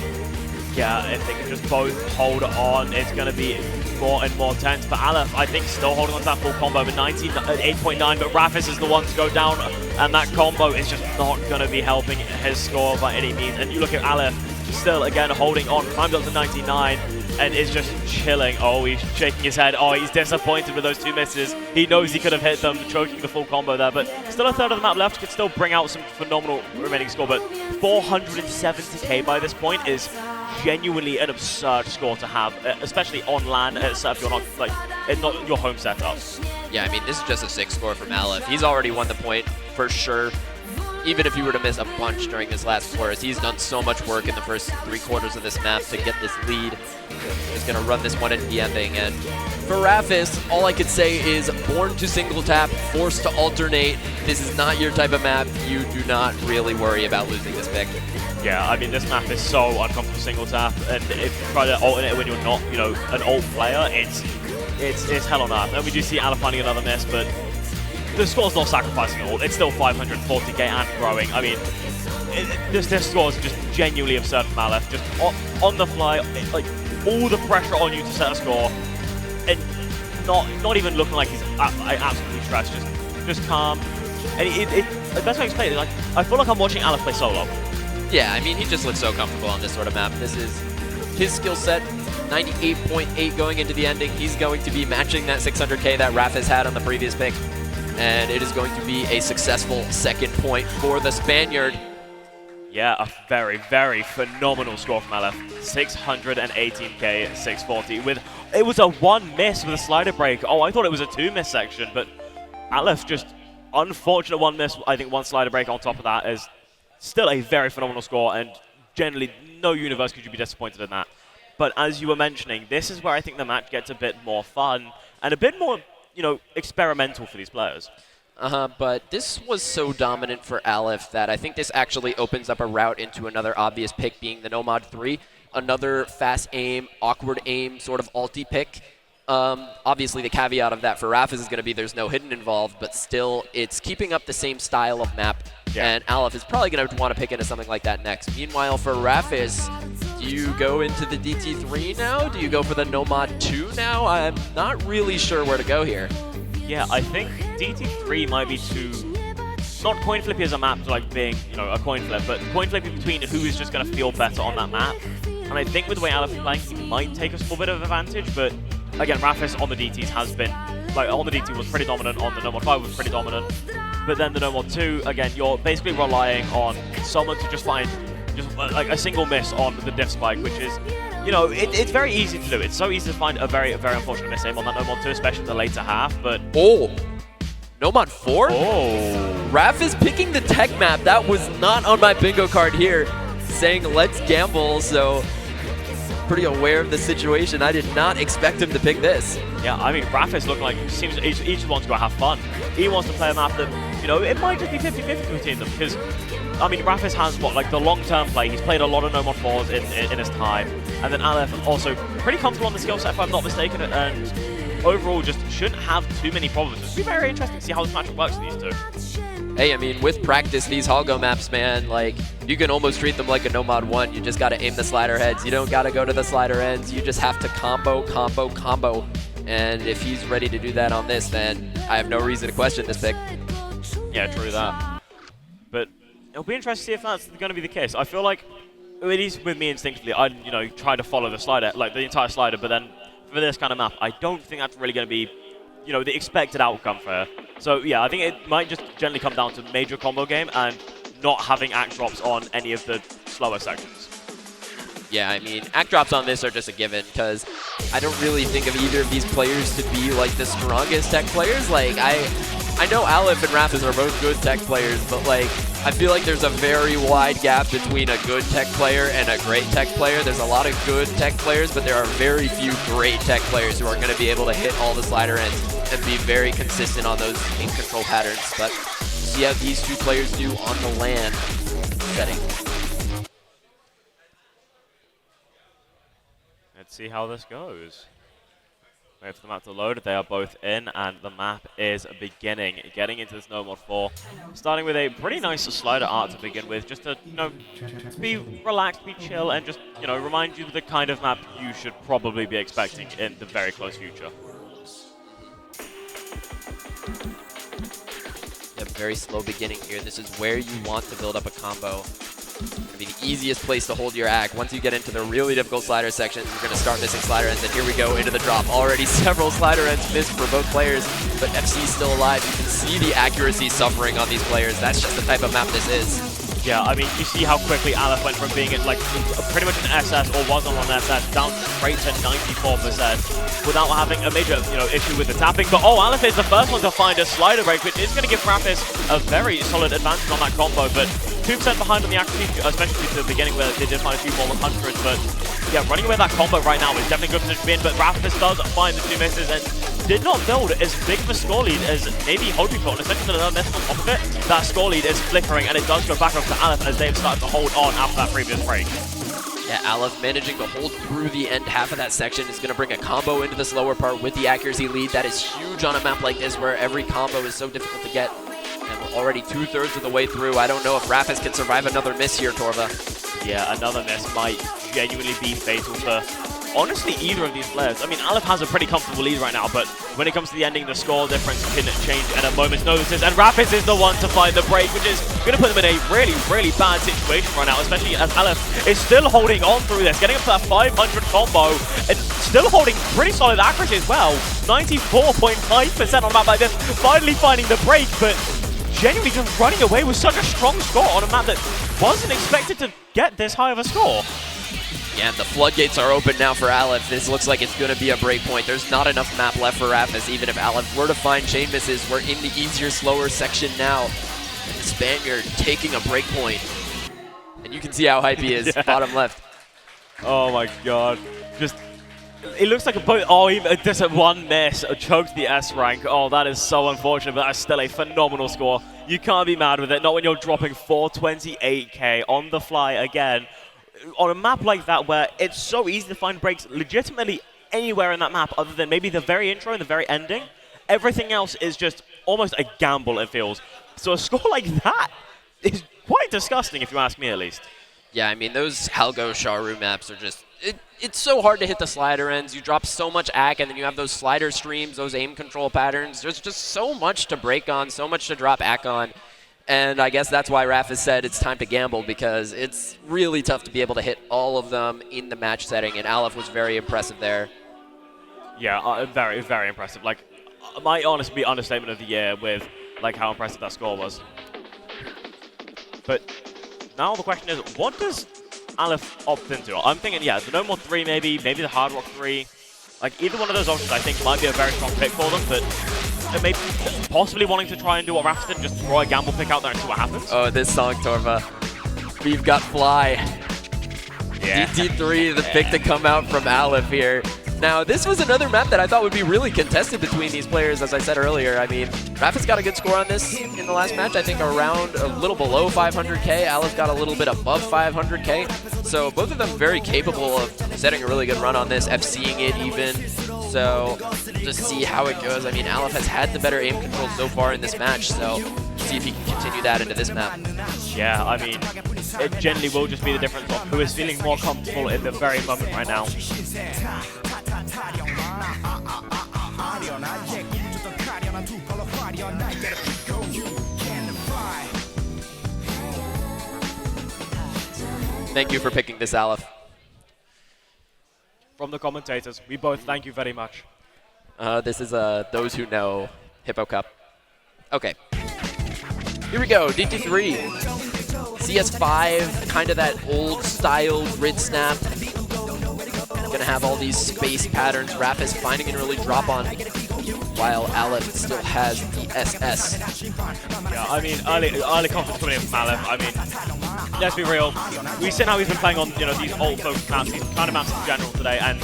Yeah, if they can just both hold on, it's going to be more and more tense. But Aleph, I think, still holding on to that full combo, but 8.9, but Rafis is the one to go down, and that combo is just not going to be helping his score by any means. And you look at Aleph, still, again, holding on, climbed up to 99, and is just chilling. Oh, he's shaking his head. Oh, he's disappointed with those two misses. He knows he could have hit them, choking the full combo there, but still a third of the map left. Could still bring out some phenomenal remaining score, but 470k by this point is genuinely an absurd score to have, especially on LAN, if you're not, like, it's not your home setup. Yeah, I mean, this is just a 6 score from Aleph. He's already won the point, for sure. Even if he were to miss a bunch during this last chorus, he's done so much work in the first 3 quarters of this map to get this lead. He's going to run this one into the ending. And for Rafis, all I could say is born to single tap, forced to alternate. This is not your type of map. You do not really worry about losing this pick. Yeah, I mean, this map is so uncomfortable single tap, and if you try to alternate when you're not, an ult player, it's hell on earth. And we do see Aleph finding another miss, but the score's not sacrificing ult. It's still 540k and growing. I mean, this score is just genuinely absurd from Aleph. Just on the fly, like all the pressure on you to set a score, and not even looking like he's absolutely stressed. Just calm. And the best way to explain it is, like, I feel like I'm watching Aleph play solo. Yeah, I mean, he just looks so comfortable on this sort of map. This is his skill set, 98.8 going into the ending. He's going to be matching that 600k that Rafis had on the previous pick. And it is going to be a successful second point for the Spaniard. Yeah, a very, very phenomenal score from Aleph. 618k, 640. It was a 1 miss with a slider break. Oh, I thought it was a 2 miss section, but Aleph just unfortunate 1 miss. I think 1 slider break on top of that is still a very phenomenal score, and generally no universe could you be disappointed in that. But as you were mentioning, this is where I think the match gets a bit more fun and a bit more, experimental for these players. But this was so dominant for Aleph that I think this actually opens up a route into another obvious pick, being the Nomad 3. Another fast aim, awkward aim, sort of ulti pick. Obviously, the caveat of that for Rafis is going to be there's no hidden involved, but still, it's keeping up the same style of map. Yeah. And Aleph is probably going to want to pick into something like that next. Meanwhile, for Rafis, do you go into the DT3 now? Do you go for the Nomad 2 now? I'm not really sure where to go here. Yeah, I think DT3 might be too... Not coin flippy as a map, like being, a coin flip, but coin flippy between who is just going to feel better on that map. And I think with the way Aleph is playing, he might take a small bit of advantage, but again, Rafis on the DTs has been, on the DT was pretty dominant, on the Nomad 5 was pretty dominant. But then the Nomad 2, again, you're basically relying on someone to just find like a single miss on the diff spike, which is, it's very easy to do. It's so easy to find a very, very unfortunate miss aim on that Nomad 2, especially in the later half, but... Oh! Nomad 4? Oh! Rafis picking the tech map. That was not on my bingo card here, saying let's gamble, so... Pretty aware of the situation. I did not expect him to pick this. Yeah, I mean, Rafis looking like each wants to go have fun. He wants to play a map that, it might just be 50-50 between them, because, I mean, Rafis has, the long-term play. He's played a lot of Nomad 4s in his time, and then Aleph also pretty comfortable on the skill set, if I'm not mistaken, and overall just shouldn't have too many problems. It's going to be very interesting to see how this matchup works for these two. hey, I mean, with practice, these Hallgo maps, man, like, you can almost treat them like a no mod 1. You just got to aim the slider heads. You don't got to go to the slider ends. You just have to combo, combo, combo. And if he's ready to do that on this, then I have no reason to question this pick. Yeah, true that. But it'll be interesting to see if that's going to be the case. I feel like, at least with me instinctively, I try to follow the slider, like the entire slider, but then for this kind of map, I don't think that's really going to be, the expected outcome for her. So yeah, I think it might just generally come down to major combo game and not having act drops on any of the slower sections. Yeah, I mean, act drops on this are just a given, because I don't really think of either of these players to be, like, the strongest tech players. Like, I know Aleph and Rafis are both good tech players, but, like, I feel like there's a very wide gap between a good tech player and a great tech player. There's a lot of good tech players, but there are very few great tech players who are going to be able to hit all the slider ends and be very consistent on those aim control patterns. But see how these two players do on the LAN setting. Let's see how this goes. Wait for the map to load. They are both in, and the map is beginning. Getting into this No Mod 4. Starting with a pretty nice slider art to begin with, just to, be relaxed, be chill, and just, remind you of the kind of map you should probably be expecting in the very close future. Yeah, very slow beginning here. This is where you want to build up a combo. It's going to be the easiest place to hold your ag. Once you get into the really difficult slider sections, you're going to start missing slider ends, and here we go into the drop. Already several slider ends missed for both players, but FC still alive. You can see the accuracy suffering on these players. That's just the type of map this is. Yeah, I mean, you see how quickly Aleph went from being like pretty much an SS, or wasn't on SS, down straight to 94% without having a major, issue with the tapping. But Aleph is the first one to find a slider break, which is going to give Rafis a very solid advantage on that combo. But 2% behind on the accuracy, especially to the beginning where they did find a few more 100s. But yeah, running away that combo right now is definitely a good position to be in. But Rafis does find the 2 misses and did not build as big of a score lead as maybe hoping for. And especially with another miss on top of it, that score lead is flickering, and it does go back up to Aleph as they've started to hold on after that previous break. Yeah, Aleph managing to hold through the end half of that section is going to bring a combo into the slower part with the accuracy lead. That is huge on a map like this where every combo is so difficult to get. And we're already 2/3 of the way through. I don't know if Rafis can survive another miss here, Torva. Yeah, another miss might genuinely be fatal for, honestly, either of these players. I mean, Aleph has a pretty comfortable lead right now, but when it comes to the ending, the score difference can change at a moment's notice. And Rafis is the one to find the break, which is going to put them in a really, really bad situation right now, especially as Aleph is still holding on through this, getting up to that 500 combo, and still holding pretty solid accuracy as well. 94.5% on a map like this, finally finding the break, but genuinely just running away with such a strong score on a map that wasn't expected to get this high of a score. Yeah, the floodgates are open now for Aleph. This looks like it's going to be a break point. There's not enough map left for Rafis. Even if Aleph were to find chain misses, we're in the easier, slower section now. And the Spaniard taking a break point. And you can see how hype he is, yeah. Bottom left. Oh my god. Just, it looks like just a one miss, choked the S rank. Oh, that is so unfortunate, but that's still a phenomenal score. You can't be mad with it, not when you're dropping 428k on the fly again. On a map like that where it's so easy to find breaks legitimately anywhere in that map other than maybe the very intro and the very ending, everything else is just almost a gamble, it feels. So a score like that is quite disgusting, if you ask me at least. Yeah, I mean, those Halgo Sharu maps are just... It's so hard to hit the slider ends. You drop so much AC, and then you have those slider streams, those aim control patterns. There's just so much to break on, so much to drop AC on. And I guess that's why Rafis said it's time to gamble, because it's really tough to be able to hit all of them in the match setting, and Aleph was very impressive there. Yeah, very, very impressive. Like, might honestly be understatement of the year with like how impressive that score was. But now the question is, what does Aleph opt into? I'm thinking, yeah, the No More 3 maybe the Hard Rock 3. Like, either one of those options I think might be a very strong pick for them, but maybe possibly wanting to try and do what Rafis did, just throw a gamble pick out there and see what happens. Oh, this song, Torva. We've got Fly. Yeah. DT3, the pick to come out from Aleph here. Now, this was another map that I thought would be really contested between these players, as I said earlier. I mean, Rafis got a good score on this in the last match. I think around a little below 500k. Aleph got a little bit above 500k. So both of them very capable of setting a really good run on this, FCing it even. So just see how it goes. I mean, Aleph has had the better aim control so far in this match, so see if he can continue that into this map. Yeah, I mean, it generally will just be the difference of who is feeling more comfortable in the very moment right now. Thank you for picking this, Aleph. From the commentators, we both thank you very much. This is Those Who Know Hippo Cup. Okay. Here we go, DT3. CS5, kind of that old style grid snap. Gonna have all these space patterns. Rafis finding an early drop on, while Aleph still has the SS. Yeah, I mean, early confidence coming in from Aleph. I mean, let's be real. We've seen how he's been playing on, you know, these old focus maps, these kind of maps in general today, and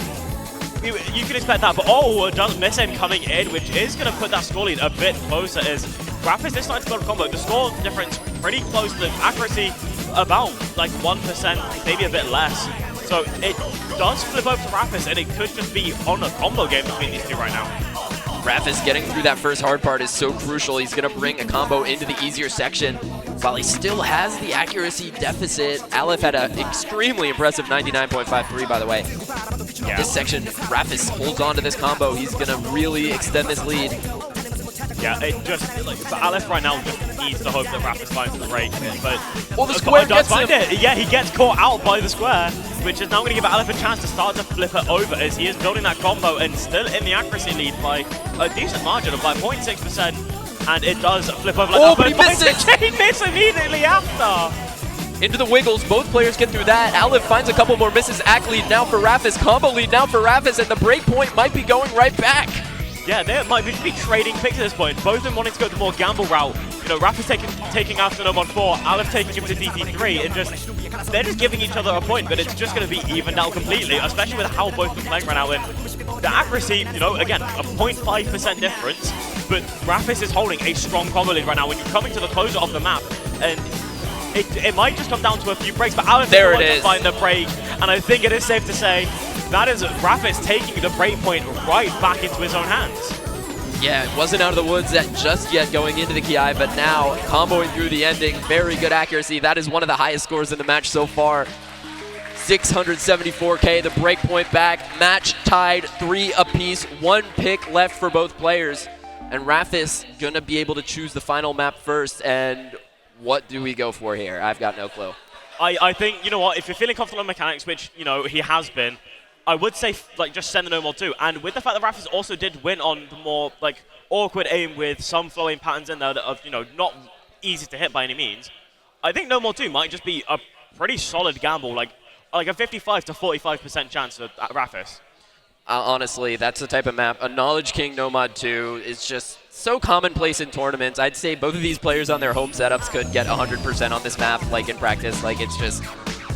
you can expect that. But does miss him coming in, which is going to put that score lead a bit closer. As Rafis is starting to build a combo. The score difference pretty close to the accuracy, about like 1%, maybe a bit less. So it does flip over to Rafis, and it could just be on a combo game between these two right now. Rafis getting through that first hard part is so crucial. He's going to bring a combo into the easier section while he still has the accuracy deficit. Aleph had an extremely impressive 99.53, by the way. Yeah. This section, Rafis holds on to this combo. He's going to really extend this lead. Yeah, it just, like, Aleph right now just needs to hope that Rafis finds the break. But the square does gets find him. it. Yeah, he gets caught out by the square, which is now going to give Aleph a chance to start to flip it over as he is building that combo and still in the accuracy lead by a decent margin of like 0.6%. And it does flip over like that. But he missed it! He missed immediately after! Into the wiggles, both players get through that. Aleph finds a couple more misses. Act lead now for Rafis, combo lead now for Rafis, and the break point might be going right back. Yeah, they might be trading picks at this point. Both of them wanting to go the more gamble route. You know, Rafis taking after Nomad 4, Aleph taking him to DT3, and they're just giving each other a point, but it's just going to be evened out completely, especially with how both of them playing right now. And the accuracy, you know, again, a 0.5% difference, but Rafis is holding a strong combo lead right now when you're coming to the closure of the map, and it might just come down to a few breaks, but Aleph there is it to is. find the break, and I think it is safe to say that is Rafis taking the break point right back into his own hands. Yeah, it wasn't out of the woods just yet going into the Ki, but now comboing through the ending, very good accuracy. That is one of the highest scores in the match so far. 674K, the break point back, match tied 3 apiece, 1 pick left for both players. And Rafis gonna be able to choose the final map first, and what do we go for here? I've got no clue. I think, you know what, if you're feeling comfortable in mechanics, which, you know, he has been, I would say, like, just send the No More 2. And with the fact that Rafis also did win on the more, like, awkward aim with some flowing patterns in there that are, you know, not easy to hit by any means, I think No More 2 might just be a pretty solid gamble, like a 55 to 45% chance at Rafis. Honestly, that's the type of map. A Knowledge King Nomad 2 is just so commonplace in tournaments. I'd say both of these players on their home setups could get 100% on this map, like in practice. Like, it's just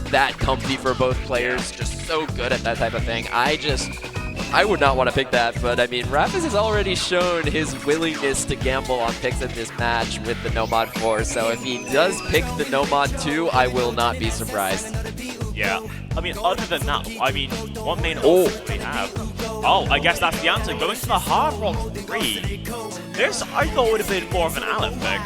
that comfy for both players. Just so good at that type of thing. I would not want to pick that, but I mean, Rafis has already shown his willingness to gamble on picks in this match with the Nomad 4. So if he does pick the Nomad 2, I will not be surprised. Yeah. I mean, other than that, I mean, what main option do we have? Oh, I guess that's the answer. Going to the Hard Rock 3. This, I thought, would have been more of an Aleph pick.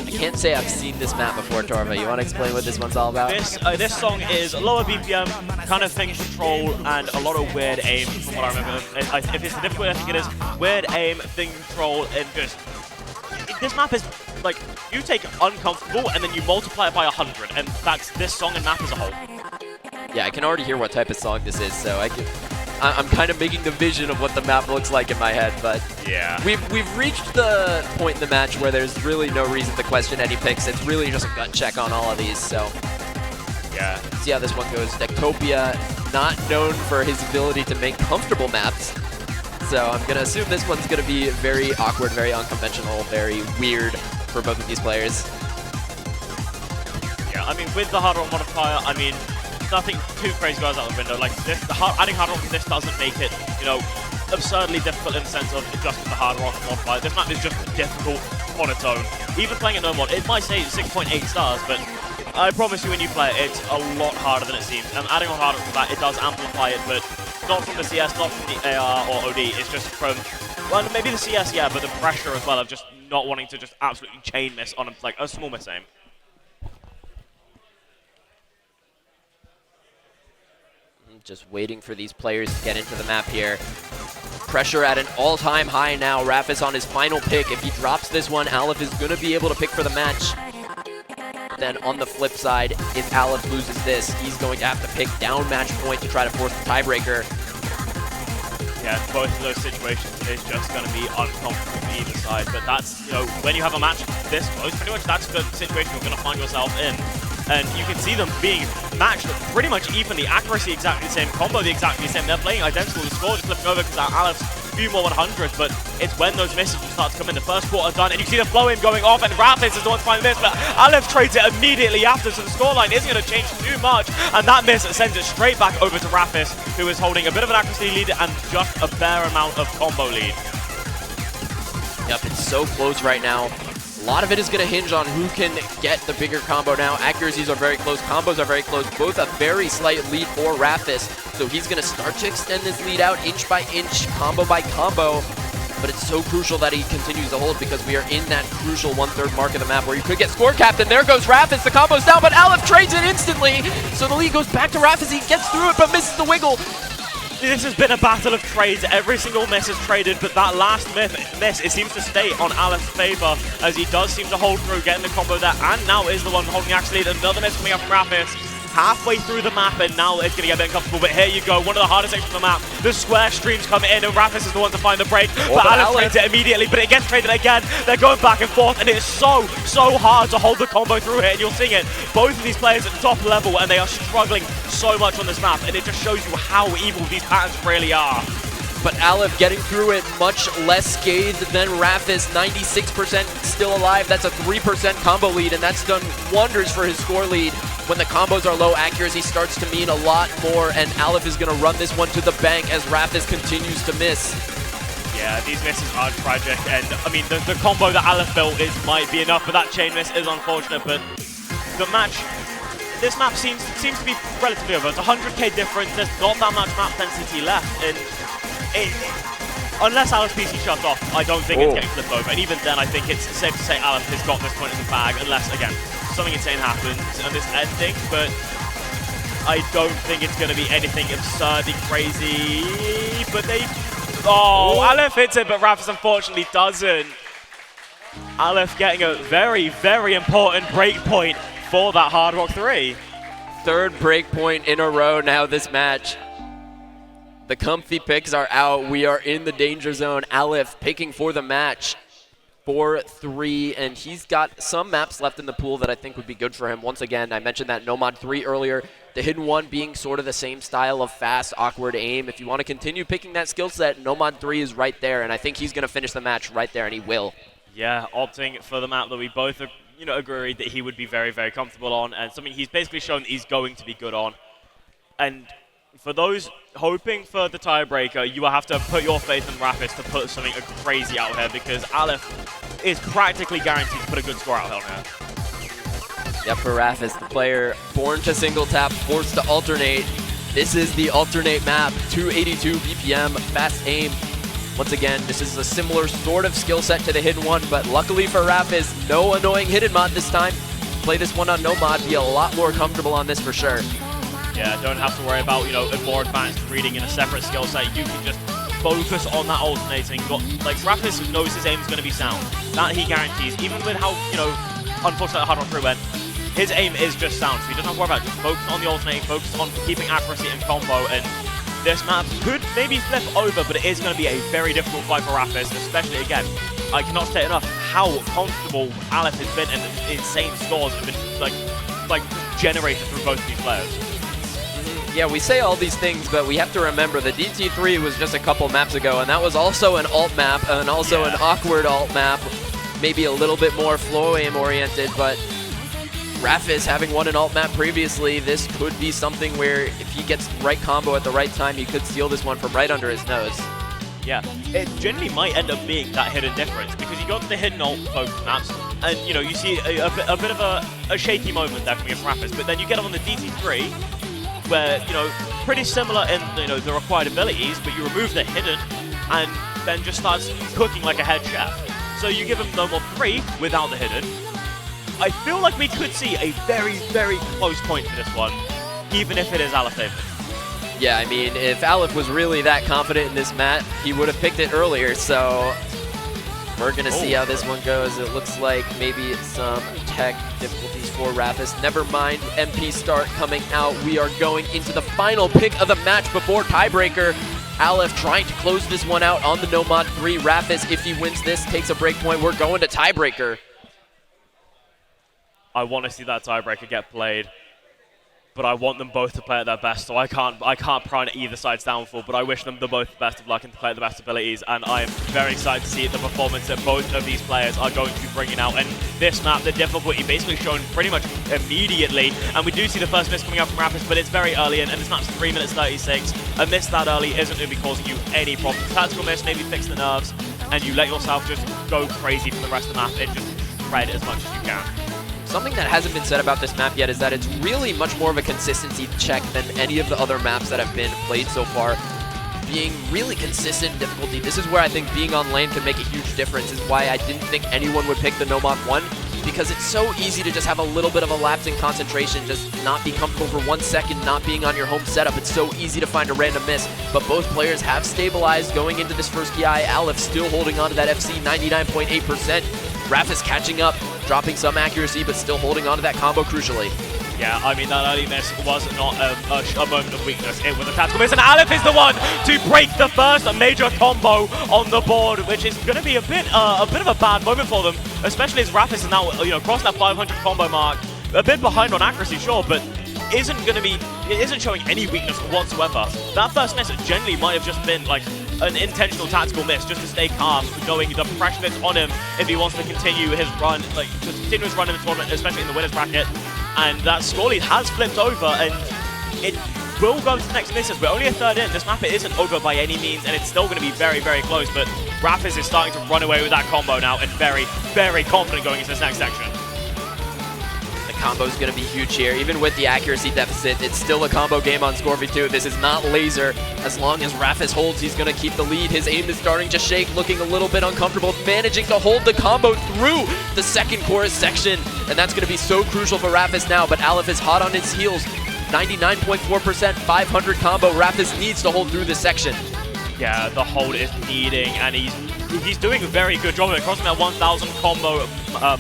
I can't say I've seen this map before, Torva. You want to explain what this one's all about? This song is lower BPM, kind of thing control, and a lot of weird aim, from what I remember. If it's the difficult, I think it is. Weird aim, thing control, and just... This map is, like, you take uncomfortable, and then you multiply it by 100, and that's this song and map as a whole. Yeah, I can already hear what type of song this is, so I'm kind of making the vision of what the map looks like in my head, but yeah, we've reached the point in the match where there's really no reason to question any picks. It's really just a gut check on all of these, so yeah. See how this one goes. Nectopia, not known for his ability to make comfortable maps, so I'm going to assume this one's going to be very awkward, very unconventional, very weird for both of these players. Yeah, I mean, with the Hard Rock modifier, I mean, nothing too crazy goes out the window. Like, adding Hard Rock to this doesn't make it, you know, absurdly difficult in the sense of just the Hard Rock modifier. This map is just difficult on its own. Even playing it no mod, it might say 6.8 stars, but I promise you when you play it, it's a lot harder than it seems. And adding on Hard Rock to that, it does amplify it, but not from the CS, not from the AR or OD, it's just from Well, maybe the CS, yeah, but the pressure as well of just not wanting to just absolutely chain miss on like a small miss aim. Just waiting for these players to get into the map here. Pressure at an all-time high now. Rafis on his final pick. If he drops this one, Aleph is going to be able to pick for the match. Then on the flip side, if Aleph loses this, he's going to have to pick down match point to try to force the tiebreaker. Yeah, both of those situations is just going to be uncomfortable for either side. But that's, you know, when you have a match this close, pretty much that's the situation you're going to find yourself in. And you can see them being matched pretty much evenly. Accuracy exactly the same, combo the exactly the same. They're playing identical. The score just flipping over because Aleph's a few more 100s, but it's when those misses will start to come in. The first quarter done, and you see the flow-in going off, and Rafis is the one to find the miss, but Aleph trades it immediately after, so the scoreline isn't going to change too much, and that miss sends it straight back over to Rafis, who is holding a bit of an accuracy lead and just a bare amount of combo lead. Yep, it's so close right now. A lot of it is going to hinge on who can get the bigger combo now. Accuracies are very close, combos are very close, both a very slight lead for Rafis. So he's going to start to extend this lead out inch by inch, combo by combo. But it's so crucial that he continues to hold because we are in that crucial 1/3 mark of the map where you could get score capped. And there goes Rafis, the combo's down, but Aleph trades it instantly. So the lead goes back to Rafis, he gets through it but misses the wiggle. This has been a battle of trades. Every single miss is traded, but that last miss, it seems to stay on Aleph's favor as he does seem to hold through, getting the combo there, and now is the one holding the actual lead. Another miss coming up from Rafis. Halfway through the map, and now it's going to get a bit uncomfortable, but here you go, one of the hardest sections of the map. The square streams come in, and Rafis is the one to find the break, but Aleph trades it immediately, but it gets traded again. They're going back and forth, and it's so hard to hold the combo through here, and you're seeing it. Both of these players at the top level, and they are struggling so much on this map, and it just shows you how evil these patterns really are. But Aleph getting through it much less scathed than Rafis, 96% still alive. That's a 3% combo lead, and that's done wonders for his score lead. When the combos are low, accuracy starts to mean a lot more, and Aleph is going to run this one to the bank as Rafis continues to miss. Yeah, these misses are tragic, and I mean, the combo that Aleph built might be enough, but that chain miss is unfortunate, but the match, this map seems to be relatively over. It's 100k difference, there's not that much map density left, and unless Aleph's PC shuts off, I don't think it's getting flipped over, and even then I think it's safe to say Aleph has got this point in the bag, unless, again, something insane happens on this ending, but I don't think it's going to be anything absurdly crazy, but Aleph hits it, but Rafis unfortunately doesn't. Aleph getting a very, very important break point for that Hard Rock 3. Third break point in a row now this match. The comfy picks are out. We are in the danger zone. Aleph picking for the match. 4-3, and he's got some maps left in the pool that I think would be good for him. Once again, I mentioned that Nomad 3 earlier, the Hidden One being sort of the same style of fast, awkward aim. If you want to continue picking that skill set, Nomad 3 is right there, and I think he's going to finish the match right there, and he will. Yeah, opting for the map that we both agreed that he would be very, very comfortable on, and something he's basically shown that he's going to be good on. And for those hoping for the tiebreaker, you will have to put your faith in Rafis to put something crazy out here, because Aleph is practically guaranteed to put a good score out here. Yep, for Rafis, the player born to single tap, forced to alternate. This is the alternate map, 282 BPM, fast aim. Once again, this is a similar sort of skill set to the Hidden One, but luckily for Rafis, no annoying hidden mod this time. Play this one on no mod, be a lot more comfortable on this for sure. Yeah, don't have to worry about, a more advanced reading in a separate skill set. You can just focus on that alternating. Like, Rafis knows his aim is going to be sound. That he guarantees. Even with how, unfortunately Hard Rock 3 went, his aim is just sound. So he doesn't have to worry about it. Just focus on the alternating, focus on keeping accuracy and combo. And this map could maybe flip over, but it is going to be a very difficult fight for Rafis, especially, again, I cannot state enough how comfortable Aleph has been, and the insane scores have been, like generated through both of these players. Yeah, we say all these things, but we have to remember the DT3 was just a couple maps ago, and that was also an alt map, and also an awkward alt map, maybe a little bit more flow aim oriented, but Rafis having won an alt map previously, this could be something where if he gets the right combo at the right time, he could steal this one from right under his nose. Yeah, it generally might end up being that hidden difference, because you go to the hidden alt focus maps, and you see a bit of a shaky moment there coming from Rafis, but then you get him on the DT3, where, pretty similar in, the required abilities, but you remove the hidden, and then just starts cooking like a head chef. So you give him no more 3 without the hidden. I feel like we could see a very, very close point for this one, even if it is Aleph favored. Yeah, I mean, if Aleph was really that confident in this map, he would have picked it earlier, so we're going to see how this one goes. It looks like maybe some tech difficulties for Rafis. Never mind, MP start coming out. We are going into the final pick of the match before tiebreaker. Aleph trying to close this one out on the No Mod 3. Rafis, if he wins this, takes a break point. We're going to tiebreaker. I want to see that tiebreaker get played, but I want them both to play at their best, so I can't prime either side's downfall, but I wish them the both the best of luck and to play at the best abilities, and I am very excited to see the performance that both of these players are going to be bringing out. And this map, the difficulty basically shown pretty much immediately, and we do see the first miss coming out from Rafis, but it's very early, and this map's 3 minutes 36. A miss that early isn't going to be causing you any problems. Tactical miss, maybe fix the nerves, and you let yourself just go crazy for the rest of the map and just shred as much as you can. Something that hasn't been said about this map yet is that it's really much more of a consistency check than any of the other maps that have been played so far. Being really consistent in difficulty. This is where I think being on lane can make a huge difference. Is why I didn't think anyone would pick the No Mod 1, because it's so easy to just have a little bit of a lapse in concentration, just not be comfortable for 1 second, not being on your home setup. It's so easy to find a random miss, but both players have stabilized going into this first PI. Aleph still holding on to that FC 99.8%. Rafis catching up, dropping some accuracy, but still holding on to that combo crucially. Yeah, I mean, that early miss was not a moment of weakness. It was a tactical miss, and Aleph is the one to break the first major combo on the board, which is going to be a bit of a bad moment for them, especially as Rafis is now, crossing that 500 combo mark. A bit behind on accuracy, sure, but isn't showing any weakness whatsoever. That first miss generally might have just been like an intentional tactical miss, just to stay calm, knowing the pressure that's on him if he wants to continue his run, just continue his run in the tournament, especially in the winner's bracket. And that score lead has flipped over, and it will go to the next misses. We're only a third in. This map isn't over by any means, and it's still going to be very, very close. But Rafis is starting to run away with that combo now, and very, very confident going into this next section. Combo is going to be huge here. Even with the accuracy deficit, it's still a combo game on Scorvy 2. This is not laser. As long as Rafis holds, he's going to keep the lead. His aim is starting to shake, looking a little bit uncomfortable, managing to hold the combo through the second chorus section. And that's going to be so crucial for Rafis now, but Aleph is hot on his heels. 99.4%, 500 combo. Rafis needs to hold through this section. Yeah, the hold is needing, and he's doing a very good job of it, crossing that 1,000 combo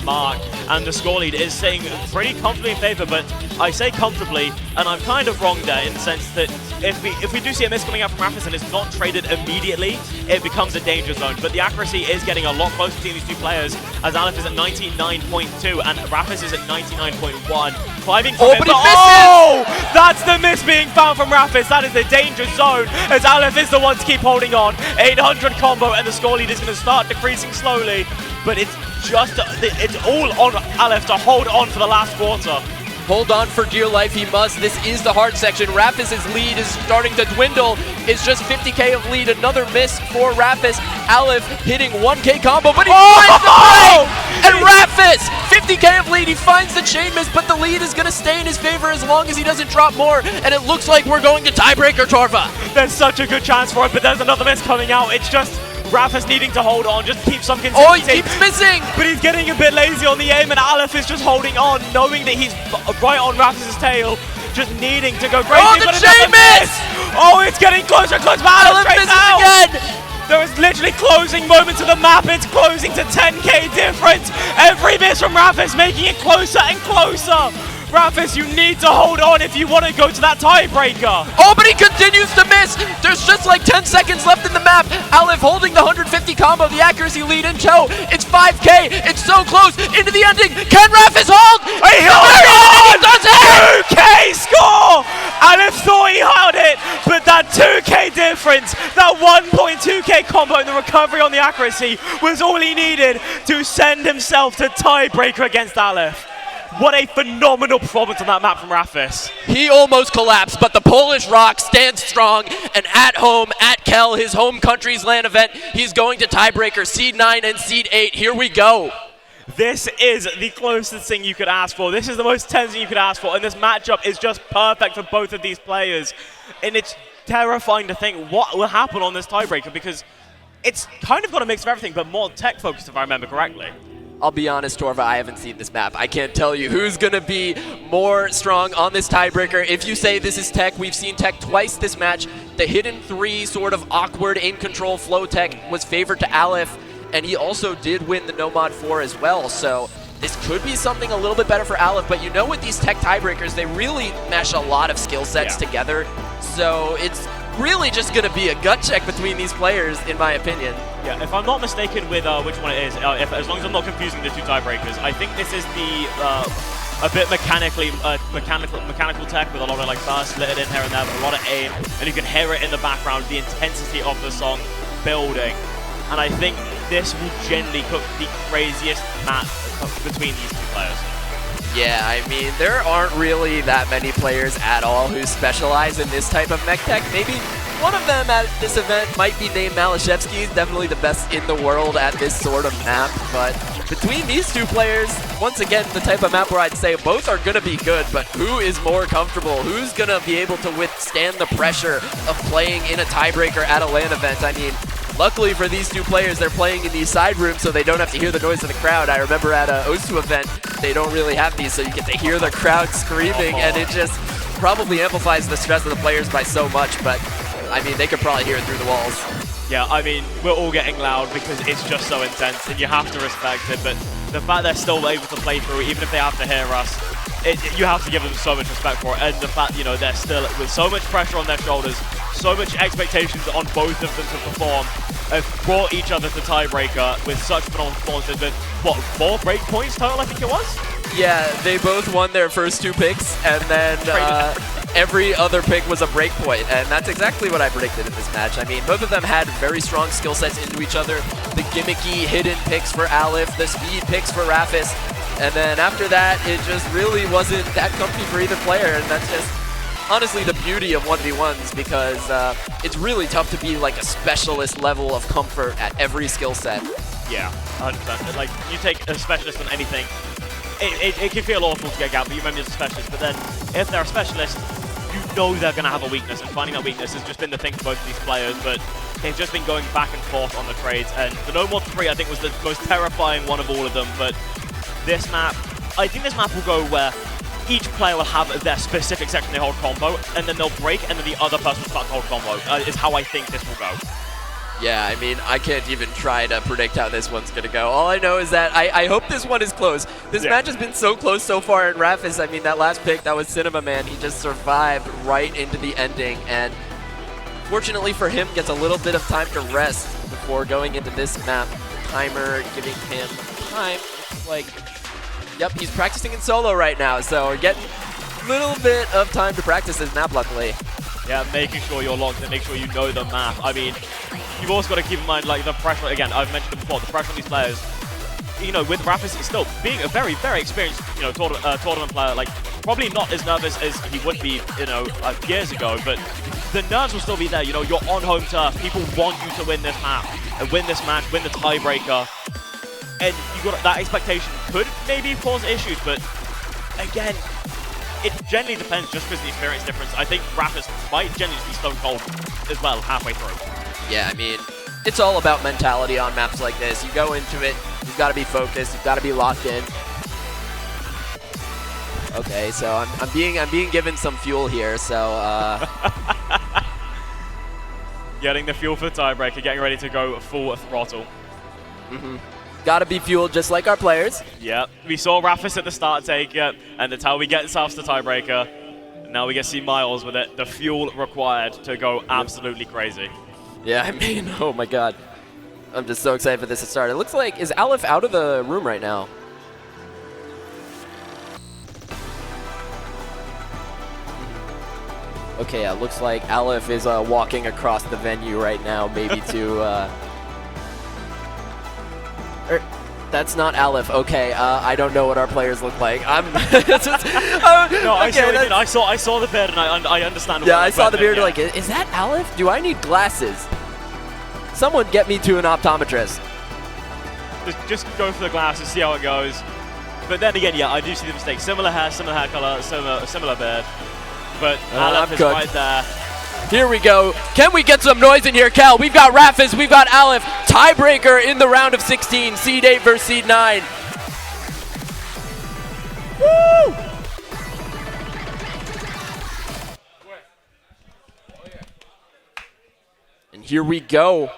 mark, and the score lead is staying pretty comfortably in favor. But I say comfortably, and I'm kind of wrong there in the sense that if we do see a miss coming out from Rafis and it's not traded immediately, it becomes a danger zone. But the accuracy is getting a lot closer between these two players, as Aleph is at 99.2 and Rafis is at 99.1. Climbing from it, but that's the miss being found from Rafis. That is the danger zone, as Aleph is the one to keep holding on. 800 combo, and the score lead is going to start decreasing slowly, but it's all on Aleph to hold on for the last quarter. Hold on for dear life, he must. This is the hard section. Rafis' lead is starting to dwindle. It's just 50k of lead. Another miss for Rafis. Aleph hitting 1k combo, but he finds the break! And Rafis, 50k of lead. He finds the chain miss, but the lead is going to stay in his favor as long as he doesn't drop more. And it looks like we're going to tiebreaker, Torva. There's such a good chance for it, but there's another miss coming out. It's just Rafis needing to hold on, just keep some consistency. Oh, he keeps missing! But he's getting a bit lazy on the aim, and Aleph is just holding on, knowing that he's right on Rafis' tail, just needing to go crazy. Oh, the chain miss! Oh, it's getting closer and closer, but Aleph misses out again! There is literally closing moments of the map. It's closing to 10k difference. Every miss from Rafis making it closer and closer. Rafis, you need to hold on if you want to go to that tiebreaker. Oh, but he continues to miss. There's just like 10 seconds left in the map. Aleph holding the 150 combo, the accuracy lead in tow. It's 5k. It's so close. Into the ending. Can Rafis hold? He holds on! He does it! 2k score! Aleph thought he had it, but that 2k difference, that 1.2k combo and the recovery on the accuracy was all he needed to send himself to tiebreaker against Aleph. What a phenomenal performance on that map from Rafis. He almost collapsed, but the Polish Rock stands strong, and at home, at KEL, his home country's LAN event, he's going to tiebreaker, Seed 9 and Seed 8. Here we go. This is the closest thing you could ask for. This is the most tense thing you could ask for, and this matchup is just perfect for both of these players. And it's terrifying to think what will happen on this tiebreaker, because it's kind of got a mix of everything, but more tech-focused, if I remember correctly. I'll be honest, Torva, I haven't seen this map. I can't tell you who's going to be more strong on this tiebreaker. If you say this is tech, we've seen tech twice this match. The hidden 3 sort of awkward aim control flow tech was favored to Aleph, and he also did win the No Mod 4 as well. So this could be something a little bit better for Aleph, but you know with these tech tiebreakers, they really mesh a lot of skill sets together. So it's really just going to be a gut check between these players, in my opinion. Yeah, if I'm not mistaken with which one it is, as long as I'm not confusing the two tiebreakers, I think this is the a bit mechanical tech with a lot of like bursts littered in here and there, with a lot of aim, and you can hear it in the background, the intensity of the song building. And I think this will generally cook the craziest match between these two players. Yeah, I mean, there aren't really that many players at all who specialize in this type of mech tech. Maybe one of them at this event might be named Malashevsky. He's definitely the best in the world at this sort of map. But between these two players, once again, the type of map where I'd say both are going to be good, but who is more comfortable? Who's going to be able to withstand the pressure of playing in a tiebreaker at a LAN event? I mean, luckily for these two players, they're playing in these side rooms so they don't have to hear the noise of the crowd. I remember at a Osu event, they don't really have these, so you get to hear the crowd screaming, and it just probably amplifies the stress of the players by so much, but I mean, they could probably hear it through the walls. Yeah, I mean, we're all getting loud because it's just so intense, and you have to respect it, but the fact they're still able to play through, even if they have to hear us, you have to give them so much respect for it, and the fact, you know, they're still with so much pressure on their shoulders, so much expectations on both of them to perform, have brought each other to tiebreaker with such phenomenal performances with, what, 4 break points total, I think it was? Yeah, they both won their first 2 picks, and then every other pick was a break point, and that's exactly what I predicted in this match. I mean, both of them had very strong skill sets into each other. The gimmicky hidden picks for Aleph, the speed picks for Rafis, and then after that, it just really wasn't that comfy for either player, and that's just honestly the beauty of 1v1s, because it's really tough to be like a specialist level of comfort at every skill set. Yeah, 100%. Like, you take a specialist on anything, it can feel awful to get out, but you remember as a specialist, but then if they're a specialist, you know they're going to have a weakness, and finding that weakness has just been the thing for both of these players, but they've just been going back and forth on the trades, and the No Mod 3 I think was the most terrifying one of all of them, but this map, I think this map will go where each player will have their specific section they hold combo, and then they'll break, and then the other person will start to hold combo, is how I think this will go. Yeah, I mean, I can't even try to predict how this one's going to go. All I know is that I hope this one is close. This match has been so close so far, and Rafis, I mean, that last pick, that was Cinema Man. He just survived right into the ending, and fortunately for him, gets a little bit of time to rest before going into this map. Timer giving him time. Looks like, yep, he's practicing in solo right now, so we're getting a little bit of time to practice this map, luckily. Yeah, making sure you're locked and make sure you know the map. I mean, you've also got to keep in mind, like, the pressure, again, I've mentioned it before, the pressure on these players. You know, with Rafis, he's still being a very, very experienced, you know, tournament player, like, probably not as nervous as he would be, you know, years ago, but the nerves will still be there. You know, you're on home turf, people want you to win this map, and win this match, win the tiebreaker, and you got that expectation could maybe cause issues, but again, it generally depends just because of the experience difference. I think Rafis might generally just be stone cold as well halfway through. Yeah, I mean, it's all about mentality on maps like this. You go into it, you've got to be focused, you've got to be locked in. Okay, so I'm being given some fuel here, so getting the fuel for the tiebreaker, getting ready to go full throttle. Gotta be fueled just like our players. Yep, we saw Rafis at the start take it, and that's how we get ourselves to tiebreaker. Now we get to see Miles with it, the fuel required to go absolutely crazy. Yeah, I mean, oh my god. I'm just so excited for this to start. It looks like, is Aleph out of the room right now? Okay, yeah, looks like Aleph is walking across the venue right now, maybe to... That's not Aleph. Okay, I don't know what our players look like. I'm. No, I see what you mean. I saw the beard, and I understand. Yeah, I saw the beard. Yeah. Like, is that Aleph? Do I need glasses? Someone get me to an optometrist. Just go for the glasses, see how it goes. But then again, yeah, I do see the mistake. Similar hair color, similar beard. But Aleph is right there. Here we go. Can we get some noise in here, Kel? We've got Rafis, we've got Aleph. Tiebreaker in the round of 16. Seed 8 versus Seed 9. Woo! And here we go.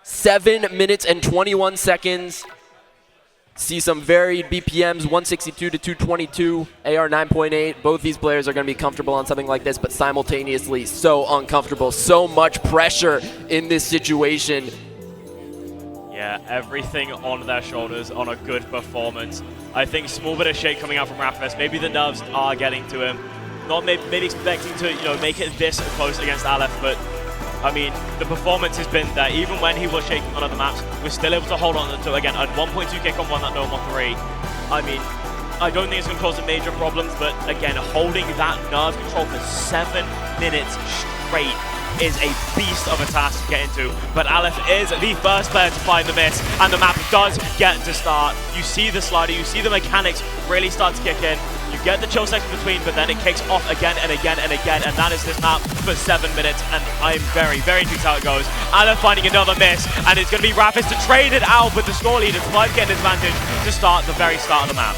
7 minutes and 21 seconds. See some varied BPMs, 162 to 222, AR 9.8. Both these players are going to be comfortable on something like this, but simultaneously so uncomfortable. So much pressure in this situation. Yeah, everything on their shoulders on a good performance. I think small bit of shake coming out from Rafis. Maybe the nerves are getting to him. Not maybe expecting to make it this close against Aleph, but I mean, the performance has been there. Even when he was shaking on other maps, we're still able to hold on to, again, a 1.2 kick on one, that no more 3. I mean, I don't think it's going to cause major problems, but again, holding that nerve control for 7 minutes straight is a beast of a task to get into. But Aleph is the first player to find the miss, and the map does get to start. You see the slider, you see the mechanics really start to kick in. You get the chill section between, but then it kicks off again and again and again, and that is this map for 7 minutes, and I'm very, very intrigued how it goes. Aleph finding another miss, and it's going to be Rafis to trade it out with the score lead. It's 5 getting advantage to start the very start of the map.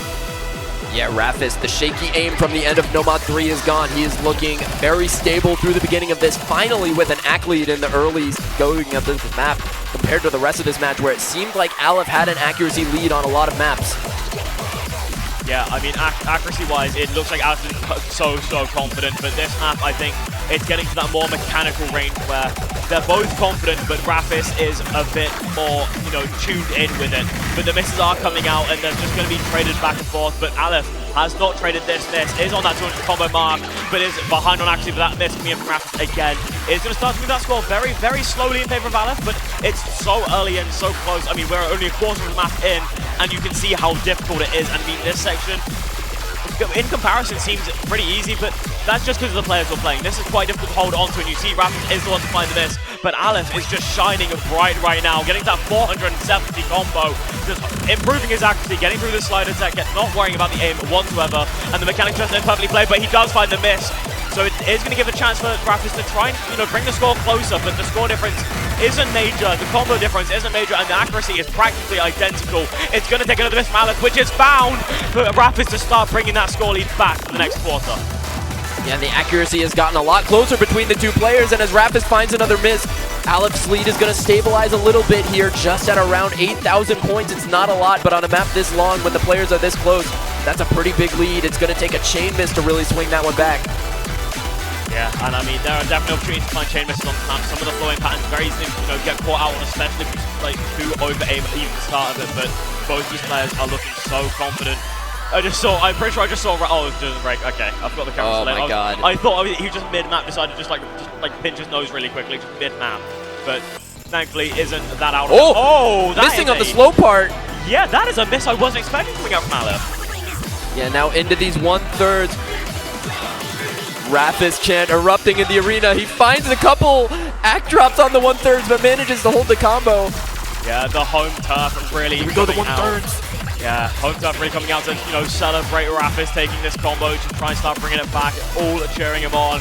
Yeah, Rafis, the shaky aim from the end of Nomad 3 is gone. He is looking very stable through the beginning of this, finally with an ACK lead in the early going of this map compared to the rest of this match where it seemed like Aleph had an accuracy lead on a lot of maps. Yeah, I mean, accuracy-wise, it looks like Aleph is so confident, but this map, I think, it's getting to that more mechanical range where they're both confident, but Rafis is a bit more, tuned in with it. But the misses are coming out, and they're just going to be traded back and forth, but Aleph has not traded this miss, is on that 200 combo mark, but is behind on accuracy, but that miss coming in from Rafis again. It's going to start to move that score very, very slowly in favor of Aleph, but it's so early and so close. I mean, we're only a quarter of the map in, and you can see how difficult it is. I mean, this section, in comparison, seems pretty easy, but that's just because of the players we're playing. This is quite difficult to hold on to, and you see Rafis is the one to find the miss, but Aleph is just shining bright right now, getting that 470 combo, just improving his accuracy, getting through the slider tech, not worrying about the aim whatsoever, and the mechanics just imperfectly played, but he does find the miss. So it is going to give a chance for Rafis to try and bring the score closer, but the score difference isn't major, the combo difference isn't major, and the accuracy is practically identical. It's going to take another miss from Aleph, which is found for Rafis to start bringing that score lead back for the next quarter. Yeah, the accuracy has gotten a lot closer between the two players, and as Rafis finds another miss, Aleph's lead is going to stabilize a little bit here, just at around 8,000 points. It's not a lot, but on a map this long, when the players are this close, that's a pretty big lead. It's going to take a chain miss to really swing that one back. Yeah, and I mean, there are definitely opportunities to find chain misses on the map. Some of the flowing patterns very easily, get caught out on, especially if you do over-aim at even the start of it, but both these players are looking so confident. I'm pretty sure I just saw, oh, it doesn't break, okay, I've got the camera. Oh my god. I thought he just mid-map decided to just pinch his nose really quickly, just mid-map, but thankfully isn't that out. Oh, that missing on the slow part. Yeah, that is a miss I wasn't expecting coming out from Aleph. Yeah, now into these 1/3. Rafis chant erupting in the arena. He finds a couple ACK drops on the 1/3, but manages to hold the combo. Yeah, the home turf really Here we go, the 1/3. Yeah, home turf really coming out to, celebrate Rafis taking this combo to try and start bringing it back, all cheering him on.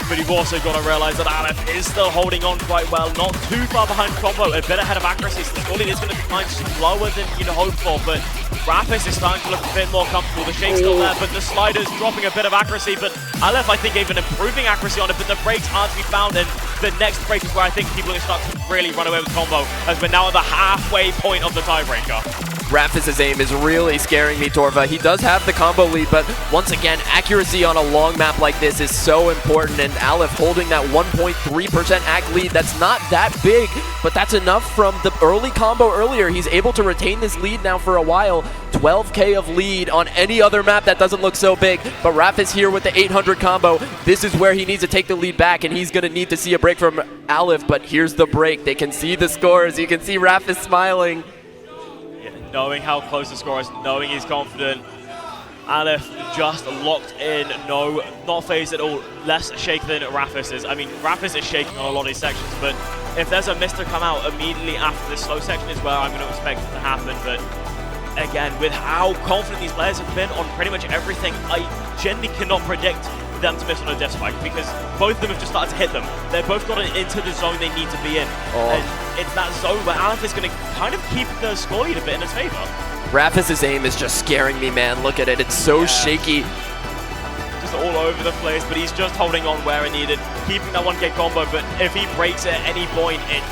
But you've also got to realize that Aleph is still holding on quite well, not too far behind combo, a bit ahead of accuracy, so the scoring is going to decline slower than you'd hope for, but Rafis is starting to look a bit more comfortable. The shake's still there, but the slider's dropping a bit of accuracy, but Aleph, I think, even improving accuracy on it, but the breaks aren't to be found, and the next break is where I think people are going to start to really run away with combo, as we're now at the halfway point of the tiebreaker. Rafis' aim is really scaring me, Torva. He does have the combo lead, but once again, accuracy on a long map like this is so important, and Aleph holding that 1.3% ACK lead. That's not that big, but that's enough from the early combo earlier. He's able to retain this lead now for a while. 12K of lead on any other map that doesn't look so big, but Rafis here with the 800 combo. This is where he needs to take the lead back, and he's going to need to see a break from Aleph, but here's the break. They can see the scores. You can see Rafis smiling. Knowing how close the score is, knowing he's confident. Aleph just locked in, not phased at all, less shaky than Rafis is. I mean, Rafis is shaking on a lot of these sections, but if there's a miss to come out immediately after this slow section is where I'm going to expect it to happen. But again, with how confident these players have been on pretty much everything, I genuinely cannot predict them to miss on a diff spike because both of them have just started to hit them. They've both got into the zone they need to be in. And it's that zone where Aleph is going to kind of keep the score lead a bit in his favor. Rafis' aim is just scaring me, man. Look at it. It's so shaky. Just all over the place, but he's just holding on where it needed, keeping that 1K combo, but if he breaks it at any point, it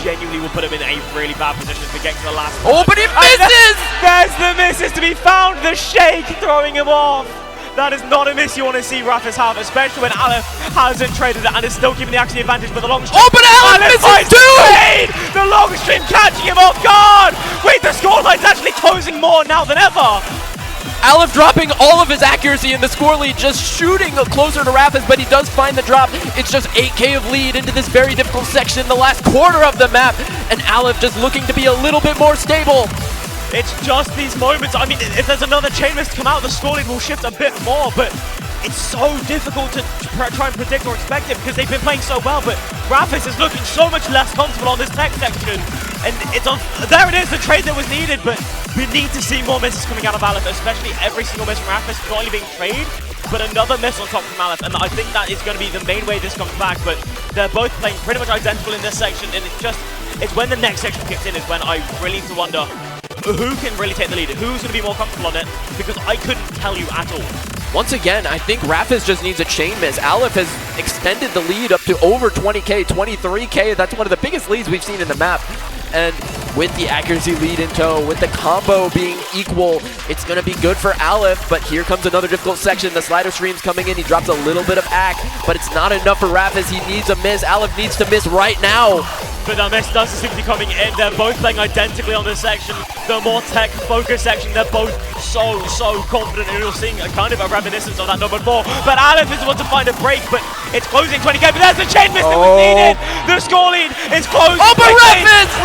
genuinely will put him in a really bad position to get to the last. Oh, but he misses! There's the misses to be found. The shake throwing him off. That is not a miss you want to see Rafis have, especially when Aleph hasn't traded it and is still keeping the action advantage, but the long stream. Oh, but Aleph misses too! The long stream catching him off guard. Wait, the scoreline's actually closing more now than ever. Aleph dropping all of his accuracy in the score lead, just shooting closer to Rafis, but he does find the drop. It's just 8K of lead into this very difficult section, the last quarter of the map, and Aleph just looking to be a little bit more stable. It's just these moments. I mean, if there's another chain miss to come out, the score lead will shift a bit more, but it's so difficult to try and predict or expect it because they've been playing so well, but Rafis is looking so much less comfortable on this next section. And it's on, there it is, the trade that was needed, but we need to see more misses coming out of Aleph, especially every single miss from Rafis, not only being traded, but another miss on top from Aleph, and I think that is going to be the main way this comes back, but they're both playing pretty much identical in this section, and it's when the next section kicks in is when I really need to wonder who can really take the lead, who's going to be more comfortable on it, because I couldn't tell you at all. Once again, I think Rafis just needs a chain miss. Aleph has extended the lead up to over 20K, 23K. That's one of the biggest leads we've seen in the map. And with the accuracy lead in tow, with the combo being equal, it's going to be good for Aleph. But here comes another difficult section. The slider stream's coming in. He drops a little bit of ack, but it's not enough for Rafis. He needs a miss. Aleph needs to miss right now. But that miss doesn't seem to be coming in. They're both playing identically on this section. The more tech-focused section, they're both so confident. And you're seeing a kind of a reminiscence of that number 4. But Aleph is the one to find a break, but it's closing 20K. But there's the chain miss that was needed. The score lead is closed. Oh, but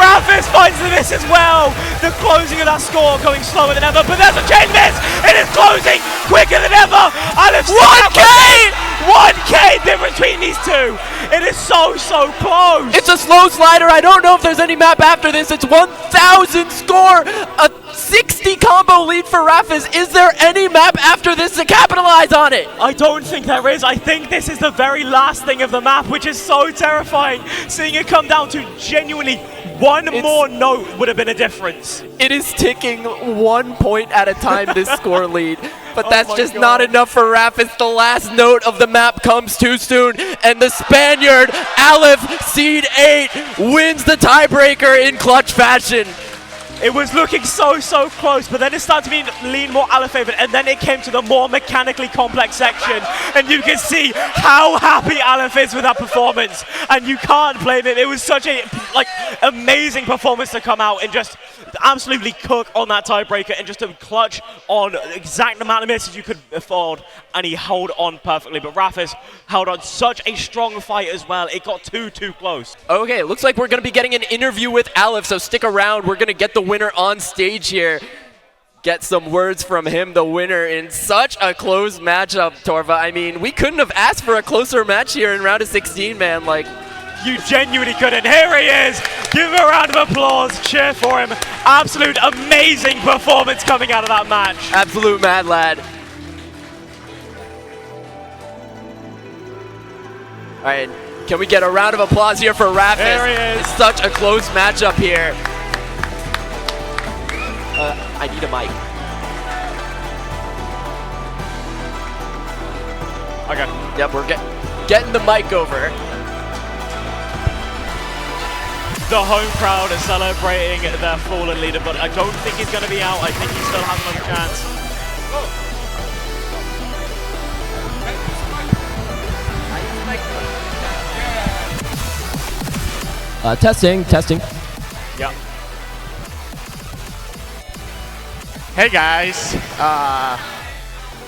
Rafis finds the miss as well. The closing of that score going slower than ever. But there's a chain miss. It is closing quicker than ever. Aleph 1K! 1K difference between these two. It is so close. It's a slow slider. I don't know if there's any map after this. It's 1,000 score. A 60 combo lead for Rafis. Is there any map after this to capitalize on it? I don't think there is. I think this is the very last thing of the map, which is so terrifying. Seeing it come down to genuinely one more note would have been a difference. It is ticking 1 point at a time, this score lead. But that's just not enough for Rafis. The last note of the map comes too soon. And the Spaniard, Aleph, Seed 8, wins the tiebreaker in clutch fashion. It was looking so close, but then it started to lean more Aleph favored, and then it came to the more mechanically complex section, and you can see how happy Aleph is with that performance, and you can't blame it. It was such a amazing performance to come out and just absolutely cook on that tiebreaker and just to clutch on the exact amount of misses you could afford, and he held on perfectly. But Rafis held on such a strong fight as well. It got too close. Okay, it looks like we're going to be getting an interview with Aleph, so stick around. We're going to get the winner on stage here. Get some words from him, the winner, in such a close matchup, Torva. I mean, we couldn't have asked for a closer match here in round of 16, man. Like, you genuinely couldn't. Here he is. Give him a round of applause. Cheer for him. Absolute amazing performance coming out of that match. Absolute mad lad. All right, can we get a round of applause here for Rafis? There he is. It's such a close matchup here. I need a mic. Okay. Yep, we're getting the mic over. The home crowd is celebrating their fallen leader, but I don't think he's going to be out. I think he still has another chance. Testing. Yeah. Hey guys.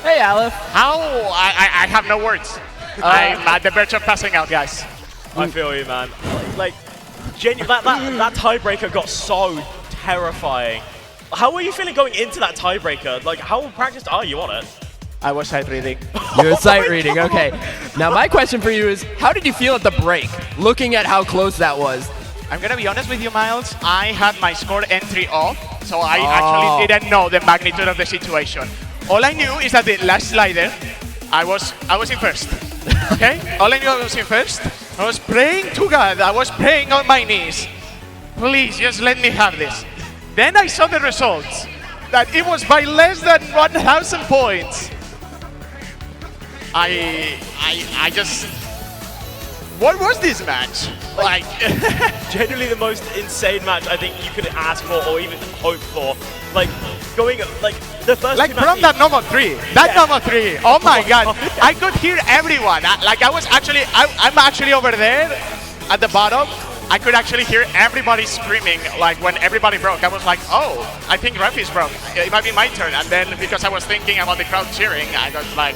Hey, Aleph. I have no words. I'm at the verge of passing out, guys. I feel you, man. Like, that tiebreaker got so terrifying. How were you feeling going into that tiebreaker? Like, how practiced are you on it? I was sight reading. You were sight reading, okay. Now my question for you is, how did you feel at the break, looking at how close that was? I'm gonna be honest with you, Miles. I had my score entry off, so I actually didn't know the magnitude of the situation. All I knew is that the last slider I was in first. Okay? All I knew I was in first. I was praying to God. I was praying on my knees. Please, just let me have this. Then I saw the results. That it was by less than 1,000 points. I just... What was this match? Like, genuinely the most insane match I think you could ask for or even hope for. Like, going, like, the first like two from that number 3. That number 3. Oh my God. I could hear everyone. I was actually, I'm actually over there at the bottom. I could actually hear everybody screaming, like when everybody broke. I was like, oh, I think Rafis broke. It might be my turn. And then because I was thinking about the crowd cheering, I was like,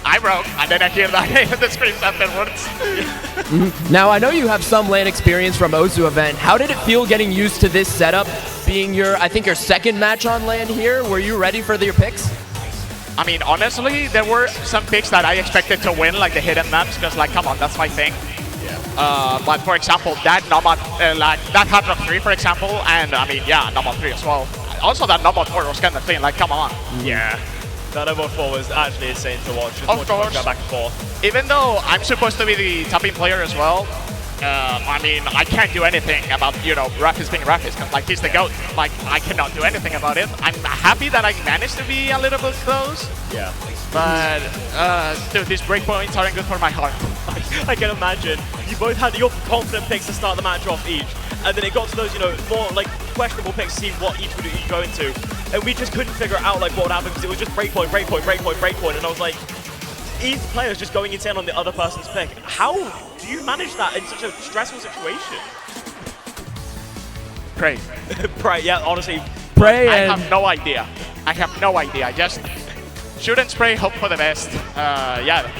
I broke. And then I hear the screams afterwards. Now, I know you have some LAN experience from Osu event. How did it feel getting used to this setup, being your, I think, your second match on LAN here? Were you ready for your picks? I mean, honestly, there were some picks that I expected to win, like the hidden maps, because, like, come on, that's my thing. But for example, that number, like that Hard Rock 3, for example, and I mean, yeah, number 3 as well. Also, that number 4 was kind of thing. Like, come on. Yeah, that number 4 was actually insane to watch. Just of course. Go back and forth. Even though I'm supposed to be the tapping player as well, I mean, I can't do anything about, you know, Rafis being Rafis, because, like, he's the GOAT. Like, I cannot do anything about it. I'm happy that I managed to be a little bit close. Yeah. But, dude, these breakpoints aren't good for my heart. I can imagine. You both had your confident picks to start the match off each, and then it got to those, you know, more, like, questionable picks to see what each would go into. And we just couldn't figure out, like, what would happen, because it was just breakpoint, breakpoint, breakpoint, breakpoint, and I was like, each player is just going insane on the other person's pick. How do you manage that in such a stressful situation? Pray. Pray, yeah, honestly. Pray I and... have no idea. I have no idea. Just shoot and spray, hope for the best. Yeah.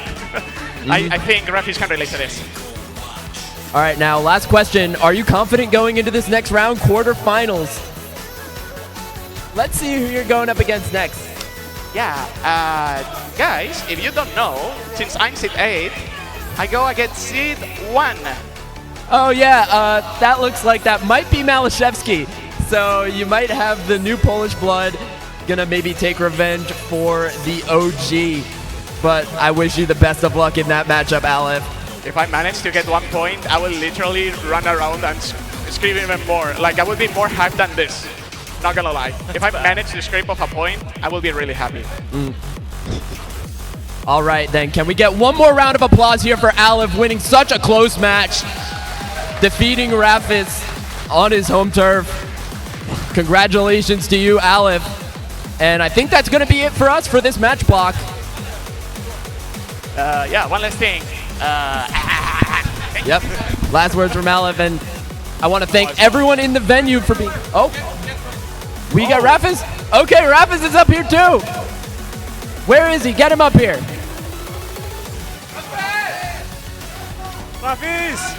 I think Rafis can relate to this. All right, now, last question. Are you confident going into this next round, quarterfinals? Let's see who you're going up against next. Yeah, guys, if you don't know, since I'm seed 8, I go against seed 1. Oh, yeah, that looks like that might be Malashevsky. So you might have the new Polish blood gonna maybe take revenge for the OG. But I wish you the best of luck in that matchup, Aleph. If I manage to get 1 point, I will literally run around and scream even more. Like, I will be more hyped than this. Not gonna lie. If I manage to scrape off a point, I will be really happy. All right, then. Can we get one more round of applause here for Aleph winning such a close match, defeating Rafis on his home turf. Congratulations to you, Aleph. And I think that's going to be it for us for this match block. Yeah, one last thing. Yep. Last words from Aleph, and I want to thank everyone in the venue for being... Oh. We got Rafis? Okay, Rafis is up here too. Where is he? Get him up here. Rafis!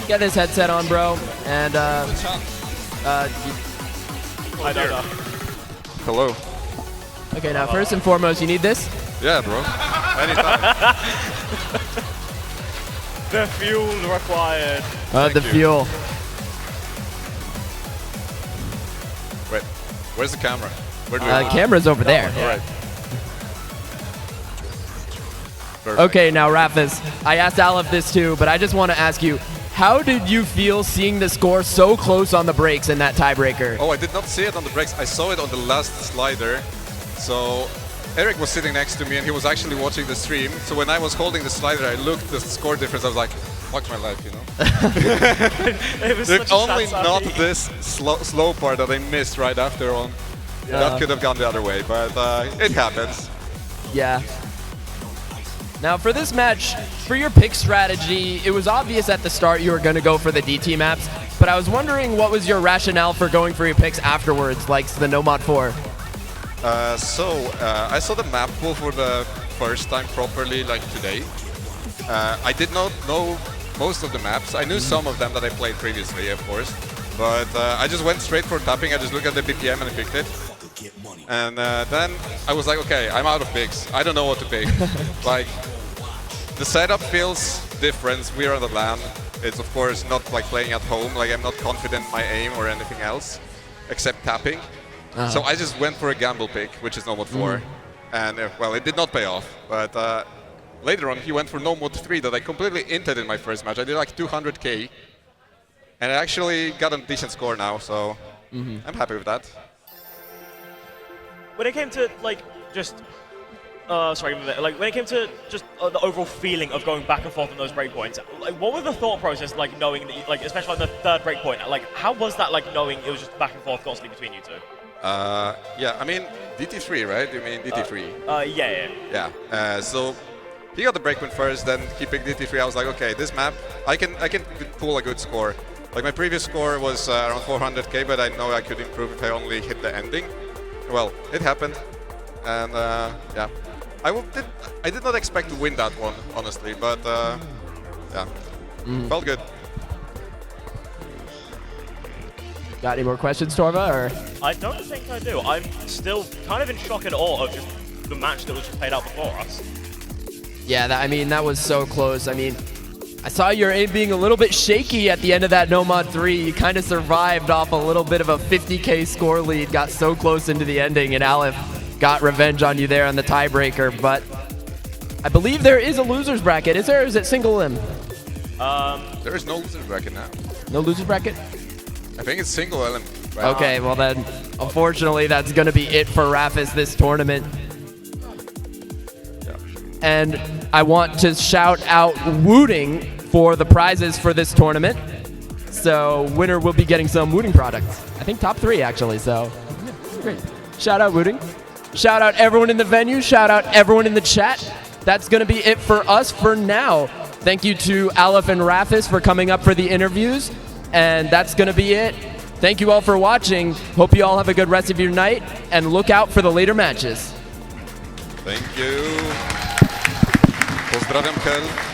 Get this headset on, bro. And I don't know. Hello. okay, now first and foremost, you need this. Yeah, bro. Anytime. The fuel required. The fuel. Wait, where's the camera? Where do we Camera's over there. All right. Perfect. Okay, now Rafis, I asked Aleph this too, but I just want to ask you, how did you feel seeing the score so close on the breaks in that tiebreaker? Oh, I did not see it on the breaks. I saw it on the last slider. So Eric was sitting next to me and he was actually watching the stream. So when I was holding the slider, I looked at the score difference. I was like, fuck my life, you know? It was There's only not sad this slow part that I missed right after on. Yeah. That could have gone the other way, but it happens. Yeah. Now for this match, for your pick strategy, it was obvious at the start you were going to go for the DT maps, but I was wondering what was your rationale for going for your picks afterwards, like the Nomad 4? I saw the map pool for the first time properly, like today. I did not know most of the maps. I knew some of them that I played previously, of course, but I just went straight for tapping. I just looked at the BPM and I picked it. And then I was like, okay, I'm out of picks. I don't know what to pick. Like, the setup feels different. We're on the LAN. It's of course not like playing at home. Like, I'm not confident in my aim or anything else, except tapping. So I just went for a gamble pick, which is no mod 4. And well, it did not pay off. But later on, he went for no mod 3 that I completely inted in my first match. I did like 200k. And I actually got a decent score now, so I'm happy with that. When it came to like just, like when it came to just the overall feeling of going back and forth on those breakpoints, like what was the thought process like knowing that, like especially on the third breakpoint, like how was that like knowing it was just back and forth constantly between you two? Yeah, I mean DT3, right? You mean DT3? Yeah. So he got the breakpoint first, then he picked DT3. I was like, okay, this map, I can pull a good score. Like my previous score was around 400k, but I know I could improve if I only hit the ending. Well, it happened, and yeah, I did not expect to win that one, honestly, but yeah, felt good. Got any more questions, Torva? Or? I don't think I do. I'm still kind of in shock and awe of just the match that was just played out before us. Yeah, I mean, that was so close. I mean, I saw your aim being a little bit shaky at the end of that no mod 3. You kind of survived off a little bit of a 50k score lead, got so close into the ending, and Aleph got revenge on you there on the tiebreaker. But I believe there is a loser's bracket. Is there, or is it single limb? There is no loser's bracket now. No loser's bracket? I think it's single element. Right? Okay, well then, unfortunately, that's going to be it for Rafis this tournament. And I want to shout out Wooting for the prizes for this tournament. So winner will be getting some Wooting products. I think top 3 actually, so yeah, great. Shout out Wooting. Shout out everyone in the venue. Shout out everyone in the chat. That's going to be it for us for now. Thank you to Aleph and Rafis for coming up for the interviews. And that's going to be it. Thank you all for watching. Hope you all have a good rest of your night. And look out for the later matches. Thank you. Pozdrawiam KEL.